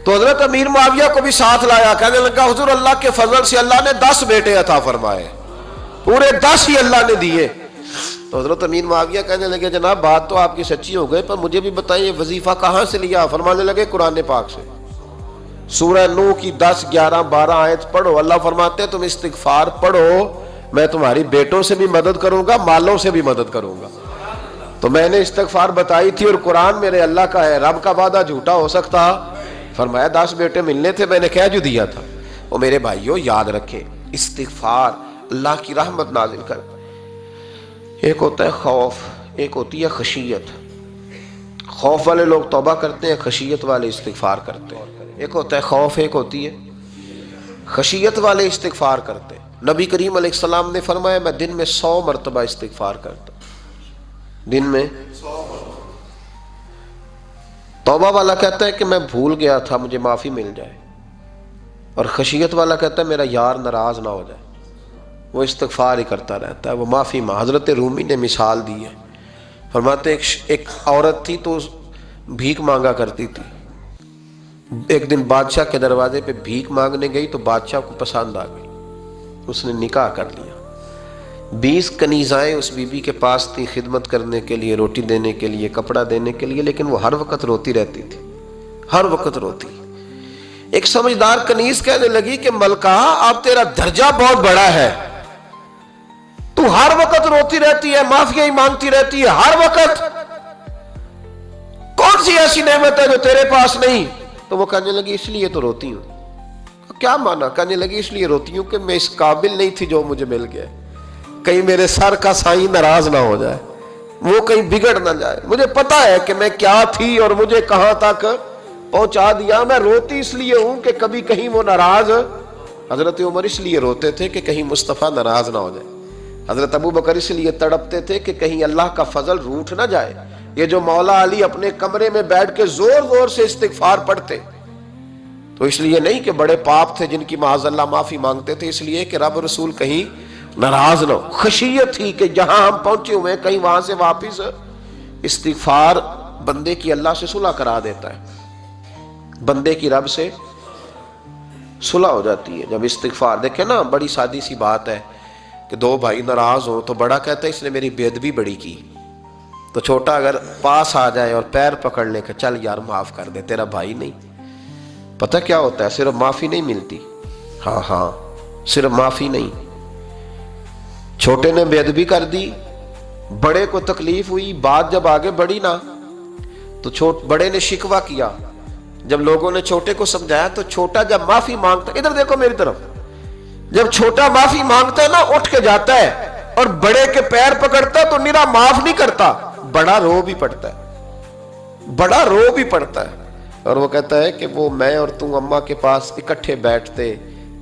Speaker 1: تو حضرت امیر معاویہ کو بھی ساتھ لایا، کہنے لگا حضور اللہ کے فضل سے اللہ نے 10 بیٹے عطا فرمائے، پورے 10 ہی اللہ نے دیے۔ تو حضرت امیر معاویہ کہنے لگے جناب بات تو آپ کی سچی ہو گئی، پر مجھے بھی بتائیں یہ وظیفہ کہاں سے لیا؟ فرمانے لگے قرآن پاک سے، سورہ نوح کی 10 11 12 آیت پڑھو، اللہ فرماتے ہیں تم استغفار پڑھو، میں تمہاری بیٹوں سے بھی مدد کروں گا، مالوں سے بھی مدد کروں گا۔ تو میں نے استغفار بتائی تھی اور قرآن میرے اللہ کا ہے، رب کا وعدہ جھوٹا ہو سکتا؟ فرمایا 10 بیٹے ملنے تھے، میں نے کہہ جو دیا تھا۔ وہ میرے بھائیوں یاد رکھے استغفار اللہ کی رحمت نازل کر۔ ایک ہوتا ہے خوف، ایک ہوتی ہے خشیت۔ خوف والے لوگ توبہ کرتے ہیں، خشیت والے استغفار کرتے ہیں۔ ایک ہوتا ہے خوف، ایک ہوتی ہے خشیت والے استغفار کرتے ہیں۔ نبی کریم علیہ السلام نے فرمایا میں دن میں 100 مرتبہ استغفار کرتا ہوں، دن میں۔ توبہ والا کہتا ہے کہ میں بھول گیا تھا مجھے معافی مل جائے، اور خشیت والا کہتا ہے میرا یار ناراض نہ ہو جائے، وہ استغفار ہی کرتا رہتا ہے، وہ معافی حضرت رومی نے مثال دی ہے، فرماتے ایک عورت تھی تو بھیک مانگا کرتی تھی، ایک دن بادشاہ کے دروازے پہ بھیک مانگنے گئی تو بادشاہ کو پسند آ گئی، اس نے نکاح کر لیا۔ 20 کنیزائیں اس بی بی کے پاس تھی خدمت کرنے کے لیے، روٹی دینے کے لیے، کپڑا دینے کے لیے، لیکن وہ ہر وقت روتی رہتی تھی، ہر وقت روتی۔ ایک سمجھدار کنیز کہنے لگی کہ ملکہ اب تیرا درجہ بہت بڑا ہے، تو ہر وقت روتی رہتی ہے، معافیاں ہی مانگتی رہتی ہے ہر وقت، کون سی ایسی نعمت ہے جو تیرے پاس نہیں؟ تو وہ کہنے لگی اس لیے تو روتی ہوں۔ کیا مانا؟ کہنے لگی اس لیے روتی ہوں کہ میں اس قابل نہیں تھی جو مجھے مل گیا، کہیں میرے سر کا سائیں ناراض نہ ہو جائے، وہ کہیں بگڑ نہ جائے، مجھے پتا ہے کہ میں کیا تھی اور مجھے کہاں تک پہنچا دیا، میں روتی اس لیے ہوں کہ کبھی کہیں وہ ناراض۔ حضرت عمر اس لیے روتے تھے کہ کہیں مصطفیٰ ناراض نہ ہو جائے، حضرت ابو بکر اس لیے تڑپتے تھے کہ کہیں اللہ کا فضل روٹھ نہ جائے۔ یہ جو مولا علی اپنے کمرے میں بیٹھ کے زور زور سے استغفار پڑھتے تو اس لیے نہیں کہ بڑے پاپ تھے جن کی معاذ اللہ معافی مانگتے تھے، اس لیے کہ رب رسول کہیں ناراض نہ ہو۔ خشیت تھی کہ جہاں ہم پہنچے ہوئے کہیں وہاں سے واپس۔ استغفار بندے کی اللہ سے صلح کرا دیتا ہے، بندے کی رب سے صلح ہو جاتی ہے جب استغفار. دیکھیں نا بڑی سادی سی بات ہے کہ دو بھائی ناراض ہوں تو بڑا کہتا ہے اس نے میری بے ادبی بڑی کی, تو چھوٹا اگر پاس آ جائے اور پیر پکڑ لے کہ چل یار معاف کر دے, تیرا بھائی نہیں. پتہ کیا ہوتا ہے, صرف معافی نہیں ملتی, ہاں صرف معافی نہیں. چھوٹے نے بے ادبی کر دی, بڑے کو تکلیف ہوئی, بات جب آگے بڑھی نا تو بڑے نے شکوہ کیا. جب لوگوں نے چھوٹے کو سمجھایا تو چھوٹا جب معافی مانگتا, ادھر دیکھو میری طرف, جب چھوٹا معافی مانگتا ہے نا اٹھ کے جاتا ہے اور بڑے کے پیر پکڑتا ہے تو نرا معاف نہیں کرتا, بڑا رو بھی پڑتا ہے, بڑا رو بھی پڑتا ہے. اور وہ کہتا ہے کہ وہ میں اور تم اماں کے پاس اکٹھے بیٹھتے,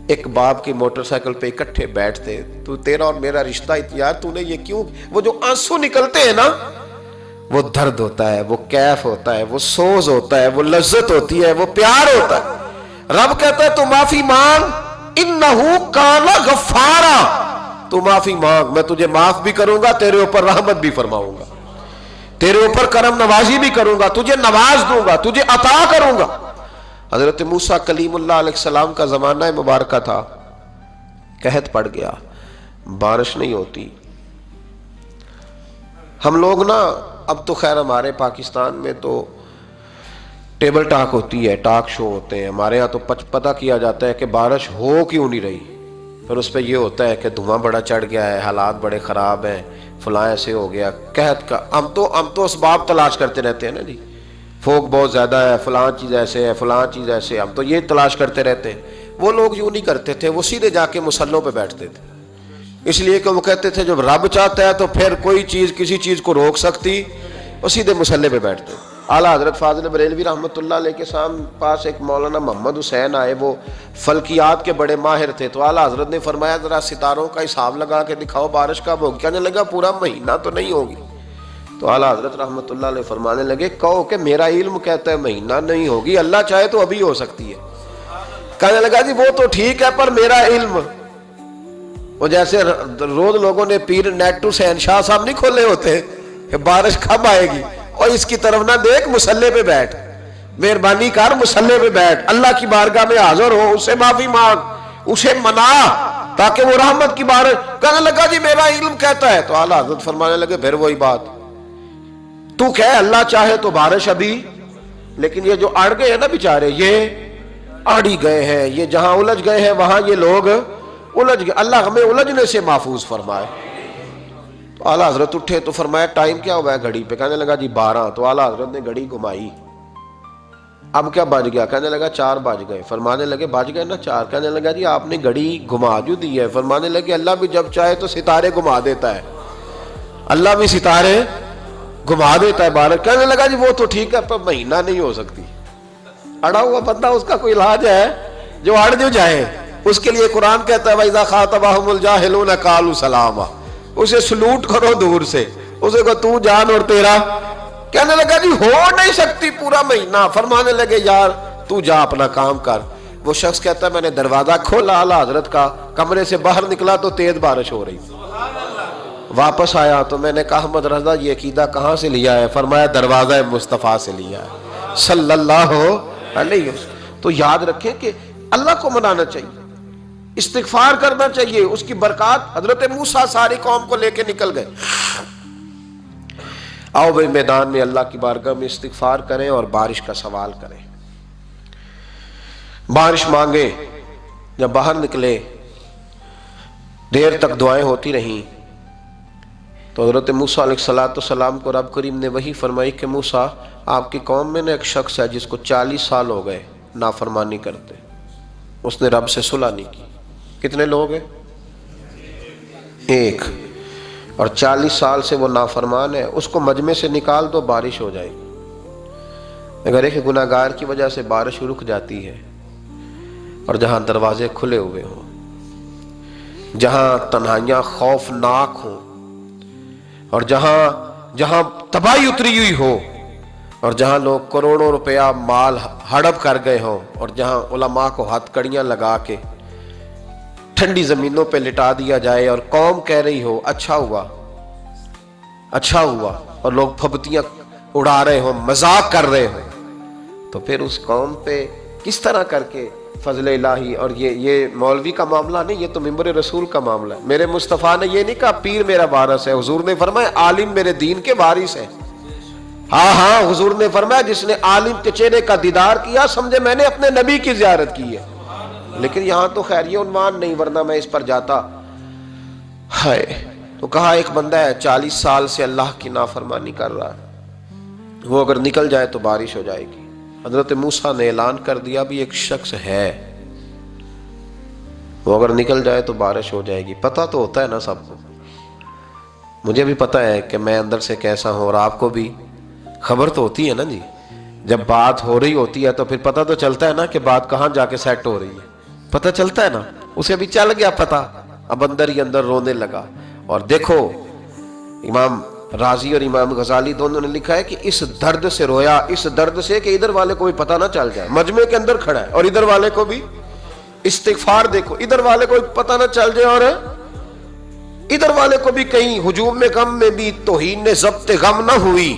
Speaker 1: ایک باپ کی موٹر سائیکل پہ اکٹھے بیٹھتے, تو تیرا اور میرا رشتہ یار تو نے یہ کیوں, وہ جو آنسو نکلتے ہیں نا وہ درد ہوتا ہے, وہ کیف ہوتا ہے, وہ سوز ہوتا ہے, وہ لذت ہوتی ہے, وہ پیار ہوتا ہے. رب کہتا ہے تو معافی مانگ, انہو کان غفارا, تو معافی مانگ, میں تجھے معاف بھی کروں گا, تیرے اوپر رحمت بھی فرماؤں گا, تیرے اوپر کرم نوازی بھی کروں گا, تجھے نواز دوں گا, تجھے عطا کروں گا. حضرت موسیٰ کلیم اللہ علیہ السلام کا زمانہ مبارکہ تھا, قحط پڑ گیا, بارش نہیں ہوتی. ہم لوگ نا اب تو خیر ہمارے پاکستان میں تو ٹیبل ٹاک ہوتی ہے, ٹاک شو ہوتے ہیں, ہمارے ہاں تو پتہ کیا جاتا ہے کہ بارش ہو کیوں نہیں رہی, پھر اس پہ یہ ہوتا ہے کہ دھواں بڑا چڑھ گیا ہے, حالات بڑے خراب ہیں, فلاں ایسے ہو گیا, قحط کا. ہم تو اسباب تلاش کرتے رہتے ہیں نا جی, فوق بہت زیادہ ہے, فلاں چیز ایسے ہے, فلاں چیز ایسے ہے, ہم تو یہ تلاش کرتے رہتے ہیں. وہ لوگ یوں نہیں کرتے تھے, وہ سیدھے جا کے مصلوں پہ بیٹھتے تھے, اس لیے کہ وہ کہتے تھے جب رب چاہتا ہے تو پھر کوئی چیز کسی چیز کو روک سکتی, وہ سیدھے مصلے پہ بیٹھتے. اعلیٰ حضرت فاضل بریلوی رحمۃ اللہ علیہ کے پاس ایک مولانا محمد حسین آئے, وہ فلکیات کے بڑے ماہر تھے, تو اعلیٰ حضرت نے فرمایا ذرا ستاروں کا حساب لگا کے دکھاؤ بارش کب ہوگی. کہنے لگا پورا مہینہ تو نہیں ہوگی. تو اعلیٰ حضرت رحمۃ اللہ علیہ فرمانے لگے کہو کہ میرا علم کہتا ہے مہینہ نہیں ہوگی, اللہ چاہے تو ابھی ہو سکتی ہے. کہنے لگا جی وہ تو ٹھیک ہے پر میرا علم, وہ جیسے روز لوگوں نے پیر نیٹو حسین شاہ صاحب نہیں کھولے ہوتے کہ بارش کب آئے گی, اور اس کی طرف نہ دیکھ, مصلے پہ بیٹھ, مہربانی کر مصلے پہ بیٹھ, اللہ کی بارگاہ میں حاضر ہو, اسے معافی مانگ, اسے منا تاکہ وہ رحمت کی بارش. کہنے لگا جی میرا علم کہتا ہے. تو اعلیٰ حضرت فرمانے لگے پھر وہی بات, تو کہ اللہ چاہے تو بارش ابھی, لیکن یہ جو اڑ گئے ہیں نا بیچارے, یہ اڑی گئے ہیں, یہ جہاں الجھ گئے ہیں وہاں یہ لوگ الجھ گئے, اللہ ہمیں الجھنے سے محفوظ فرمائے. تو اعلیٰ حضرت اٹھے تو فرمایا ٹائم کیا ہوا ہے گھڑی پہ. کہنے لگا جی 12. تو اعلیٰ حضرت نے گھڑی گھمائی, اب کیا بج گیا؟ کہنے لگا 4 بج گئے. فرمانے لگے بج گئے نا 4. کہنے لگا جی آپ نے گھڑی گھما جو دی ہے. فرمانے لگے اللہ بھی جب چاہے تو ستارے گھما دیتا ہے, اللہ بھی ستارے گھما دیتا ہے بارش. کہنے لگا جی وہ تو ٹھیک ہے پر مہینہ نہیں ہو سکتی. اڑا ہوا بندہ, اس کا کوئی علاج ہے جو اڑ جو جائے, اس کے لیے قرآن کہتا ہے وَإِذَا خَاطَبَهُمُ الْجَاهِلُونَ قَالُوا سَلَامًا, اسے سلوٹ کرو دور سے, اسے کو تو جان اور تیرا. کہنے لگا جی ہو نہیں سکتی پورا مہینہ. فرمانے لگے یار تو جا اپنا کام کر. وہ شخص کہتا ہے میں نے دروازہ کھولا اعلیٰ حضرت کا, کمرے سے باہر نکلا تو تیز بارش ہو رہی. واپس آیا تو میں نے کہا احمد رضا یہ عقیدہ کہاں سے لیا ہے؟ فرمایا دروازہ مصطفیٰ سے لیا ہے صلی اللہ علیہ وسلم. تو یاد رکھیں کہ اللہ کو منانا چاہیے, استغفار کرنا چاہیے, اس کی برکات. حضرت موسیٰ ساری قوم کو لے کے نکل گئے. آؤ بھائی میدان میں اللہ کی بارگاہ میں استغفار کریں اور بارش کا سوال کریں, بارش مانگے. جب باہر نکلے دیر تک دعائیں ہوتی رہیں تو حضرت موسیٰ علیہ السلام کو رب کریم نے وحی فرمائی کہ موسیٰ آپ کی قوم میں نے ایک شخص ہے جس کو 40 سال ہو گئے نافرمانی کرتے, اس نے رب سے صلح نہیں کی. کتنے لوگ ہیں؟ ایک. اور 40 سال سے وہ نافرمان ہے, اس کو مجمع سے نکال دو بارش ہو جائے گی. اگر ایک گناہگار کی وجہ سے بارش رک جاتی ہے اور جہاں دروازے کھلے ہوئے ہوں, جہاں تنہائیاں خوفناک ہوں, اور جہاں تباہی اتری ہوئی ہو, اور جہاں لوگ کروڑوں روپیہ مال ہڑپ کر گئے ہوں, اور جہاں علماء کو ہاتھ کڑیاں لگا کے ٹھنڈی زمینوں پہ لٹا دیا جائے اور قوم کہہ رہی ہو اچھا ہوا اچھا ہوا, اور لوگ پھبتیاں اڑا رہے ہوں, مذاق کر رہے ہوں, تو پھر اس قوم پہ کس طرح کر کے فضل الہی، اور یہ مولوی کا معاملہ نہیں، یہ تو ممبر رسول کا معاملہ ہے۔ میرے مصطفیٰ نے یہ نہیں کہا پیر میرا وارث ہے، حضور نے فرمایا عالم میرے دین کے وارث ہے۔ ہاں حضور نے فرمایا جس نے عالم کے چہرے کا دیدار کیا سمجھے میں نے اپنے نبی کی زیارت کی ہے۔ لیکن یہاں تو خیر یہ عنوان نہیں، ورنہ میں اس پر جاتا۔ ہائے، تو کہا ایک بندہ ہے 40 سال سے اللہ کی نافرمانی کر رہا ہے، وہ اگر نکل جائے تو بارش ہو جائے گی۔ حضرت موسیٰ نے اعلان کر دیا بھی ایک شخص ہے، وہ اگر نکل جائے تو بارش ہو جائے گی۔ پتہ تو ہوتا ہے نا سب کو، مجھے بھی پتہ ہے کہ میں اندر سے کیسا ہوں، اور آپ کو بھی خبر تو ہوتی ہے نا جی۔ جب بات ہو رہی ہوتی ہے تو پھر پتہ تو چلتا ہے نا کہ بات کہاں جا کے سیٹ ہو رہی ہے، پتہ چلتا ہے نا۔ اسے بھی چل گیا پتہ، اب اندر ہی اندر رونے لگا۔ اور دیکھو امام رازی اور امام غزالی دونوں نے لکھا ہے کہ اس درد سے رویا، اس درد سے کہ ادھر والے کو بھی پتہ نہ چل جائے، مجمع کے اندر کھڑا ہے اور ادھر والے کو بھی استغفار، دیکھو ادھر والے کو پتہ نہ چل جائے اور ادھر والے کو بھی کہیں ہجوم میں غم میں بھی توہین نے ضبط غم نہ ہوئی۔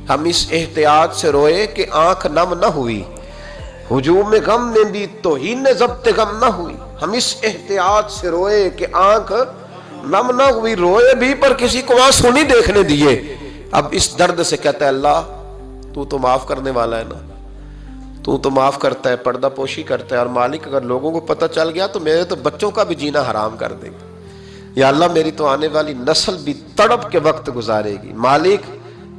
Speaker 1: ہم اس احتیاط سے روئے کہ آنکھ نم نہ ہوئی، ہجوم میں غم میں بھی توہین نے ضبط غم نہ ہوئی۔ ہم اس احتیاط سے روئے کہ آنکھ نم نہ ہوئی، روئے بھی پر کسی کو آنسو نہیں دیکھنے دیے۔ اب اس درد سے کہتا ہے اللہ تو معاف کرنے والا ہے نا، تو معاف کرتا ہے، پردہ پوشی کرتا ہے، اور مالک اگر لوگوں کو پتہ چل گیا تو میرے تو بچوں کا بھی جینا حرام کر دے گا، یا اللہ میری تو آنے والی نسل بھی تڑپ کے وقت گزارے گی۔ مالک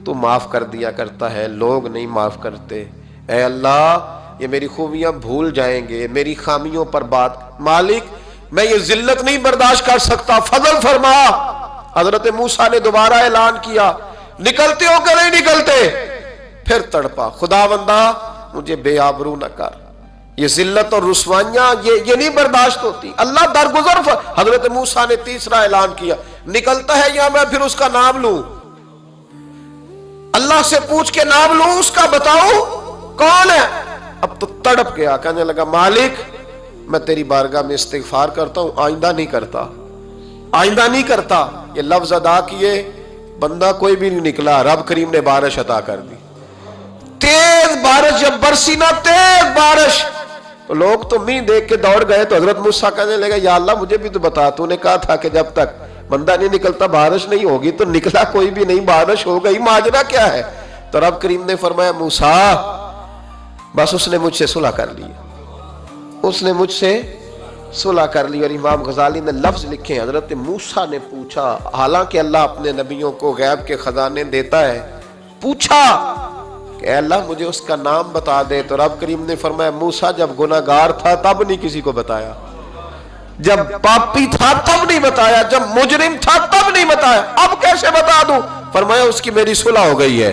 Speaker 1: تو معاف کر دیا کرتا ہے، لوگ نہیں معاف کرتے۔ اے اللہ یہ میری خوبیاں بھول جائیں گے، میری خامیوں پر بات، مالک میں یہ ذلت نہیں برداشت کر سکتا، فضل فرما۔ حضرت موسیٰ نے دوبارہ اعلان کیا نکلتے ہو کہ نہیں نکلتے؟ پھر تڑپا خداوندا مجھے بے آبرو نہ کر، یہ ذلت اور رسوائیاں یہ نہیں برداشت ہوتی، اللہ درگزر۔ حضرت موسیٰ نے تیسرا اعلان کیا نکلتا ہے یا میں پھر اس کا نام لوں، اللہ سے پوچھ کے نام لوں اس کا، بتاؤ کون ہے؟ اب تو تڑپ گیا، کہنے لگا مالک میں تیری بارگاہ میں استغفار کرتا ہوں، آئندہ نہیں کرتا، آئندہ نہیں کرتا۔ یہ لفظ ادا کیے، بندہ کوئی بھی نہیں نکلا، رب کریم نے بارش عطا کر دی، تیز بارش جب برسی نا، تیز بارش، تو لوگ تو مین دیکھ کے دوڑ گئے۔ تو حضرت موسیٰ کہنے لگا یا اللہ مجھے بھی تو بتا، تو نے کہا تھا کہ جب تک بندہ نہیں نکلتا بارش نہیں ہوگی، تو نکلا کوئی بھی نہیں، بارش ہو گئی، ماجرا کیا ہے؟ تو رب کریم نے فرمایا موسیٰ بس اس نے مجھ سے صلح کر لی، اس نے مجھ سے صلح کر لی۔ اور امام غزالی نے لفظ لکھے، حضرت موسیٰ نے پوچھا، حالانکہ اللہ اپنے نبیوں کو غیب کے خزانے دیتا ہے، پوچھا کہ اے اللہ مجھے اس کا نام بتا دے۔ تو رب کریم نے فرمایا موسیٰ جب گناہ گار تھا تب نہیں کسی کو بتایا، جب پاپی تھا تب نہیں بتایا، جب مجرم تھا تب نہیں بتایا، اب کیسے بتا دوں؟ فرمایا اس کی میری صلح ہو گئی ہے،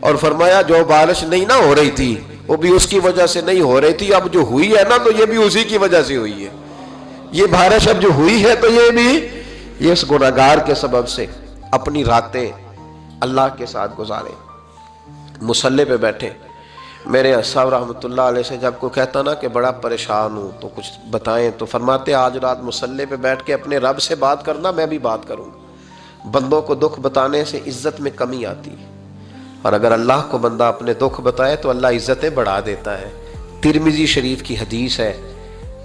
Speaker 1: اور فرمایا جو بارش نہیں نہ ہو رہی تھی وہ بھی اس کی وجہ سے نہیں ہو رہی تھی، اب جو ہوئی ہے نا تو یہ بھی اسی کی وجہ سے ہوئی ہے، یہ بارش اب جو ہوئی ہے تو یہ بھی یہ اس گناہگار کے سبب سے۔ اپنی راتیں اللہ کے ساتھ گزارے، مصلی پہ بیٹھے۔ میرے صاحب رحمۃ اللہ علیہ سے جب کوئی کہتا نا کہ بڑا پریشان ہوں تو کچھ بتائیں، تو فرماتے آج رات مصلی پہ بیٹھ کے اپنے رب سے بات کرنا، میں بھی بات کروں گا۔ بندوں کو دکھ بتانے سے عزت میں کمی آتی ہے، اور اگر اللہ کو بندہ اپنے دکھ بتائے تو اللہ عزتیں بڑھا دیتا ہے۔ ترمذی شریف کی حدیث ہے،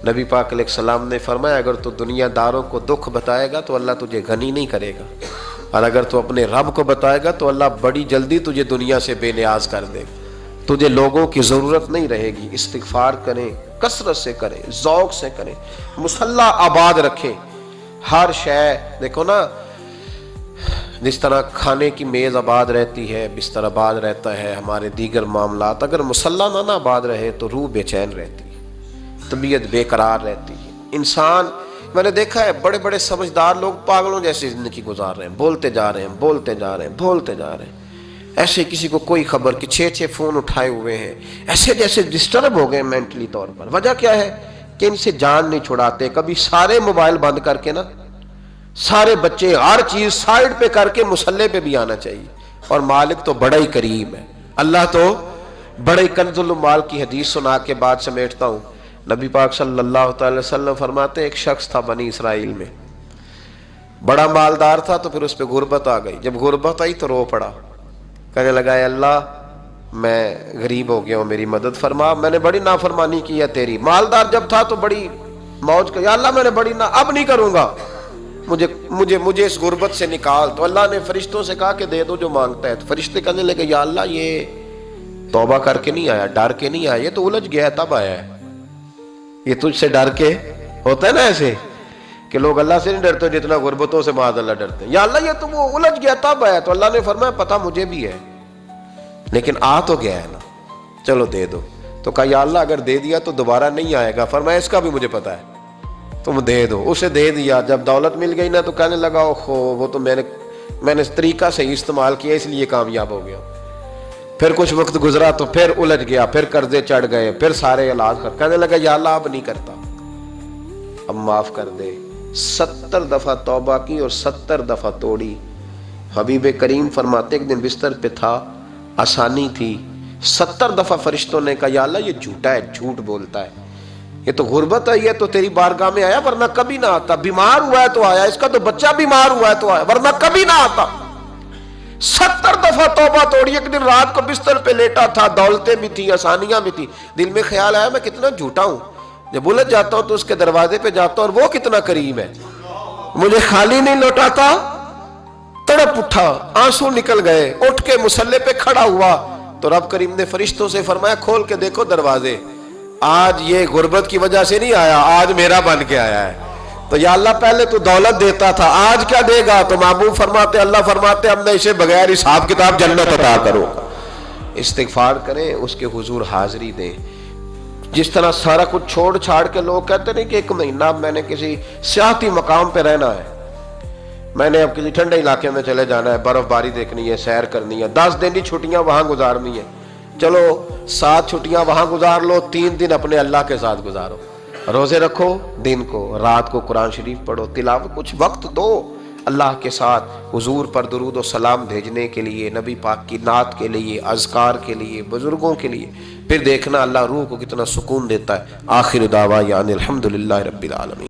Speaker 1: نبی پاک علیہ السلام نے فرمایا اگر تو دنیا داروں کو دکھ بتائے گا تو اللہ تجھے غنی نہیں کرے گا، اور اگر تو اپنے رب کو بتائے گا تو اللہ بڑی جلدی تجھے دنیا سے بے نیاز کر دے گا، تجھے لوگوں کی ضرورت نہیں رہے گی۔ استغفار کریں، کثرت سے کریں، ذوق سے کریں، مصلی آباد رکھیں، ہر شے دیکھو نا، جس طرح کھانے کی میز آباد رہتی ہے، بستر آباد رہتا ہے، ہمارے دیگر معاملات، اگر مصلی نہ آباد رہے تو روح بے چین رہتی ہے، طبیعت بے قرار رہتی ہے۔ انسان میں نے دیکھا ہے بڑے بڑے سمجھدار لوگ پاگلوں جیسی زندگی گزار رہے ہیں، بولتے جا رہے ہیں، بولتے جا رہے ہیں، بولتے جا رہے ہیں، ایسے کسی کو کوئی خبر کہ 6 فون اٹھائے ہوئے ہیں، ایسے جیسے ڈسٹرب ہو گئے مینٹلی طور پر۔ وجہ کیا ہے کہ ان سے جان نہیں چھڑاتے۔ کبھی سارے موبائل بند کر کے نا، سارے بچے ہر چیز سائیڈ پہ کر کے مصلی پہ بھی آنا چاہیے، اور مالک تو بڑا ہی کریم ہے، اللہ تو بڑا ہی کنز المال کی حدیث سنا کے بعد سمیٹتا ہوں۔ نبی پاک صلی اللہ تعالی وسلم فرماتے ہیں ایک شخص تھا بنی اسرائیل میں، بڑا مالدار تھا، تو پھر اس پہ غربت آ گئی، جب غربت آئی تو رو پڑا، کہنے لگا اے اللہ میں غریب ہو گیا ہوں میری مدد فرما, میں نے بڑی نافرمانی کی ہے تیری. مالدار جب تھا تو بڑی موج کا, یا اللہ میں نے بڑی اب نہیں کروں گا, مجھے اس غربت سے نکال. تو اللہ نے فرشتوں سے کہا کہ دے دو جو مانگتا ہے. تو فرشتے کہنے لگے یا اللہ یہ توبہ کر کے نہیں آیا, ڈر کے نہیں آیا, یہ تو الجھ گیا تب آیا ہے. یہ تجھ سے ڈر کے ہوتا ہے نا ایسے کہ لوگ اللہ سے نہیں ڈرتے جتنا غربتوں سے معاذ اللہ ڈرتے ہیں. یا اللہ یہ تو وہ الجھ گیا تب آیا. تو اللہ نے فرمایا پتہ مجھے بھی ہے لیکن آ تو گیا ہے نا, چلو دے دو. تو کہا یا اللہ اگر دے دیا تو دوبارہ نہیں آئے گا. فرمایا اس کا بھی مجھے پتا ہے, تم دے دو. اسے دے دیا. جب دولت مل گئی نا تو کہنے لگا اوہو وہ تو میں نے اس طریقہ سے استعمال کیا اس لیے کامیاب ہو گیا. پھر کچھ وقت گزرا تو پھر الجھ گیا, پھر قرضے چڑھ گئے, پھر سارے علاج کر. کہنے لگا یا اللہ اب نہیں کرتا, اب معاف کر دے. 70 دفعہ توبہ کی اور 70 دفعہ توڑی. حبیب کریم فرماتے ایک دن بستر پہ تھا, آسانی تھی, 70 دفعہ فرشتوں نے کہا یا اللہ یہ جھوٹا ہے, جھوٹ بولتا ہے, یہ تو غربت ہے, یہ تو تیری بارگاہ میں آیا ورنہ کبھی نہ آتا. بیمار ہوا ہے تو آیا, اس کا تو بچہ بیمار ہوا ہے تو آیا ورنہ کبھی نہ آتا. 70 دفعہ توبہ توڑی. ایک دن رات کو بستر پہ لیٹا تھا, دولتیں بھی تھی, آسانیاں بھی تھی. دل میں خیال آیا میں کتنا جھوٹا ہوں, جب الجھ جاتا ہوں تو اس کے دروازے پہ جاتا ہوں اور وہ کتنا کریم ہے, مجھے خالی نہیں لوٹاتا. تڑپ اٹھا, آنسو نکل گئے, اٹھ کے مصلے پہ کھڑا ہوا تو رب کریم نے فرشتوں سے فرمایا کھول کے دیکھو دروازے, آج یہ غربت کی وجہ سے نہیں آیا, آج میرا بن کے آیا ہے. تو یا اللہ پہلے تو دولت دیتا تھا, آج کیا دے گا؟ تو محبوب فرماتے اللہ فرماتے ہم نے اسے بغیر حساب کتاب جنت عطا کرو. استغفار کریں, اس کے حضور حاضری دیں. جس طرح سارا کچھ چھوڑ چھاڑ کے لوگ کہتے نہیں کہ 1 مہینہ میں نے کسی سیاحتی مقام پہ رہنا ہے, میں نے اب کسی ٹھنڈے علاقے میں چلے جانا ہے, برف باری دیکھنی ہے, سیر کرنی ہے, 10 دن کی چھٹیاں وہاں گزارنی ہے. چلو 7 چھٹیاں وہاں گزار لو, 3 دن اپنے اللہ کے ساتھ گزارو. روزے رکھو, دن کو رات کو قرآن شریف پڑھو, تلاوت, کچھ وقت دو اللہ کے ساتھ حضور پر درود و سلام بھیجنے کے لیے, نبی پاک کی نعت کے لیے, اذکار کے لیے, بزرگوں کے لیے. پھر دیکھنا اللہ روح کو کتنا سکون دیتا ہے. آخر دعوانا الحمدللہ رب العالمین.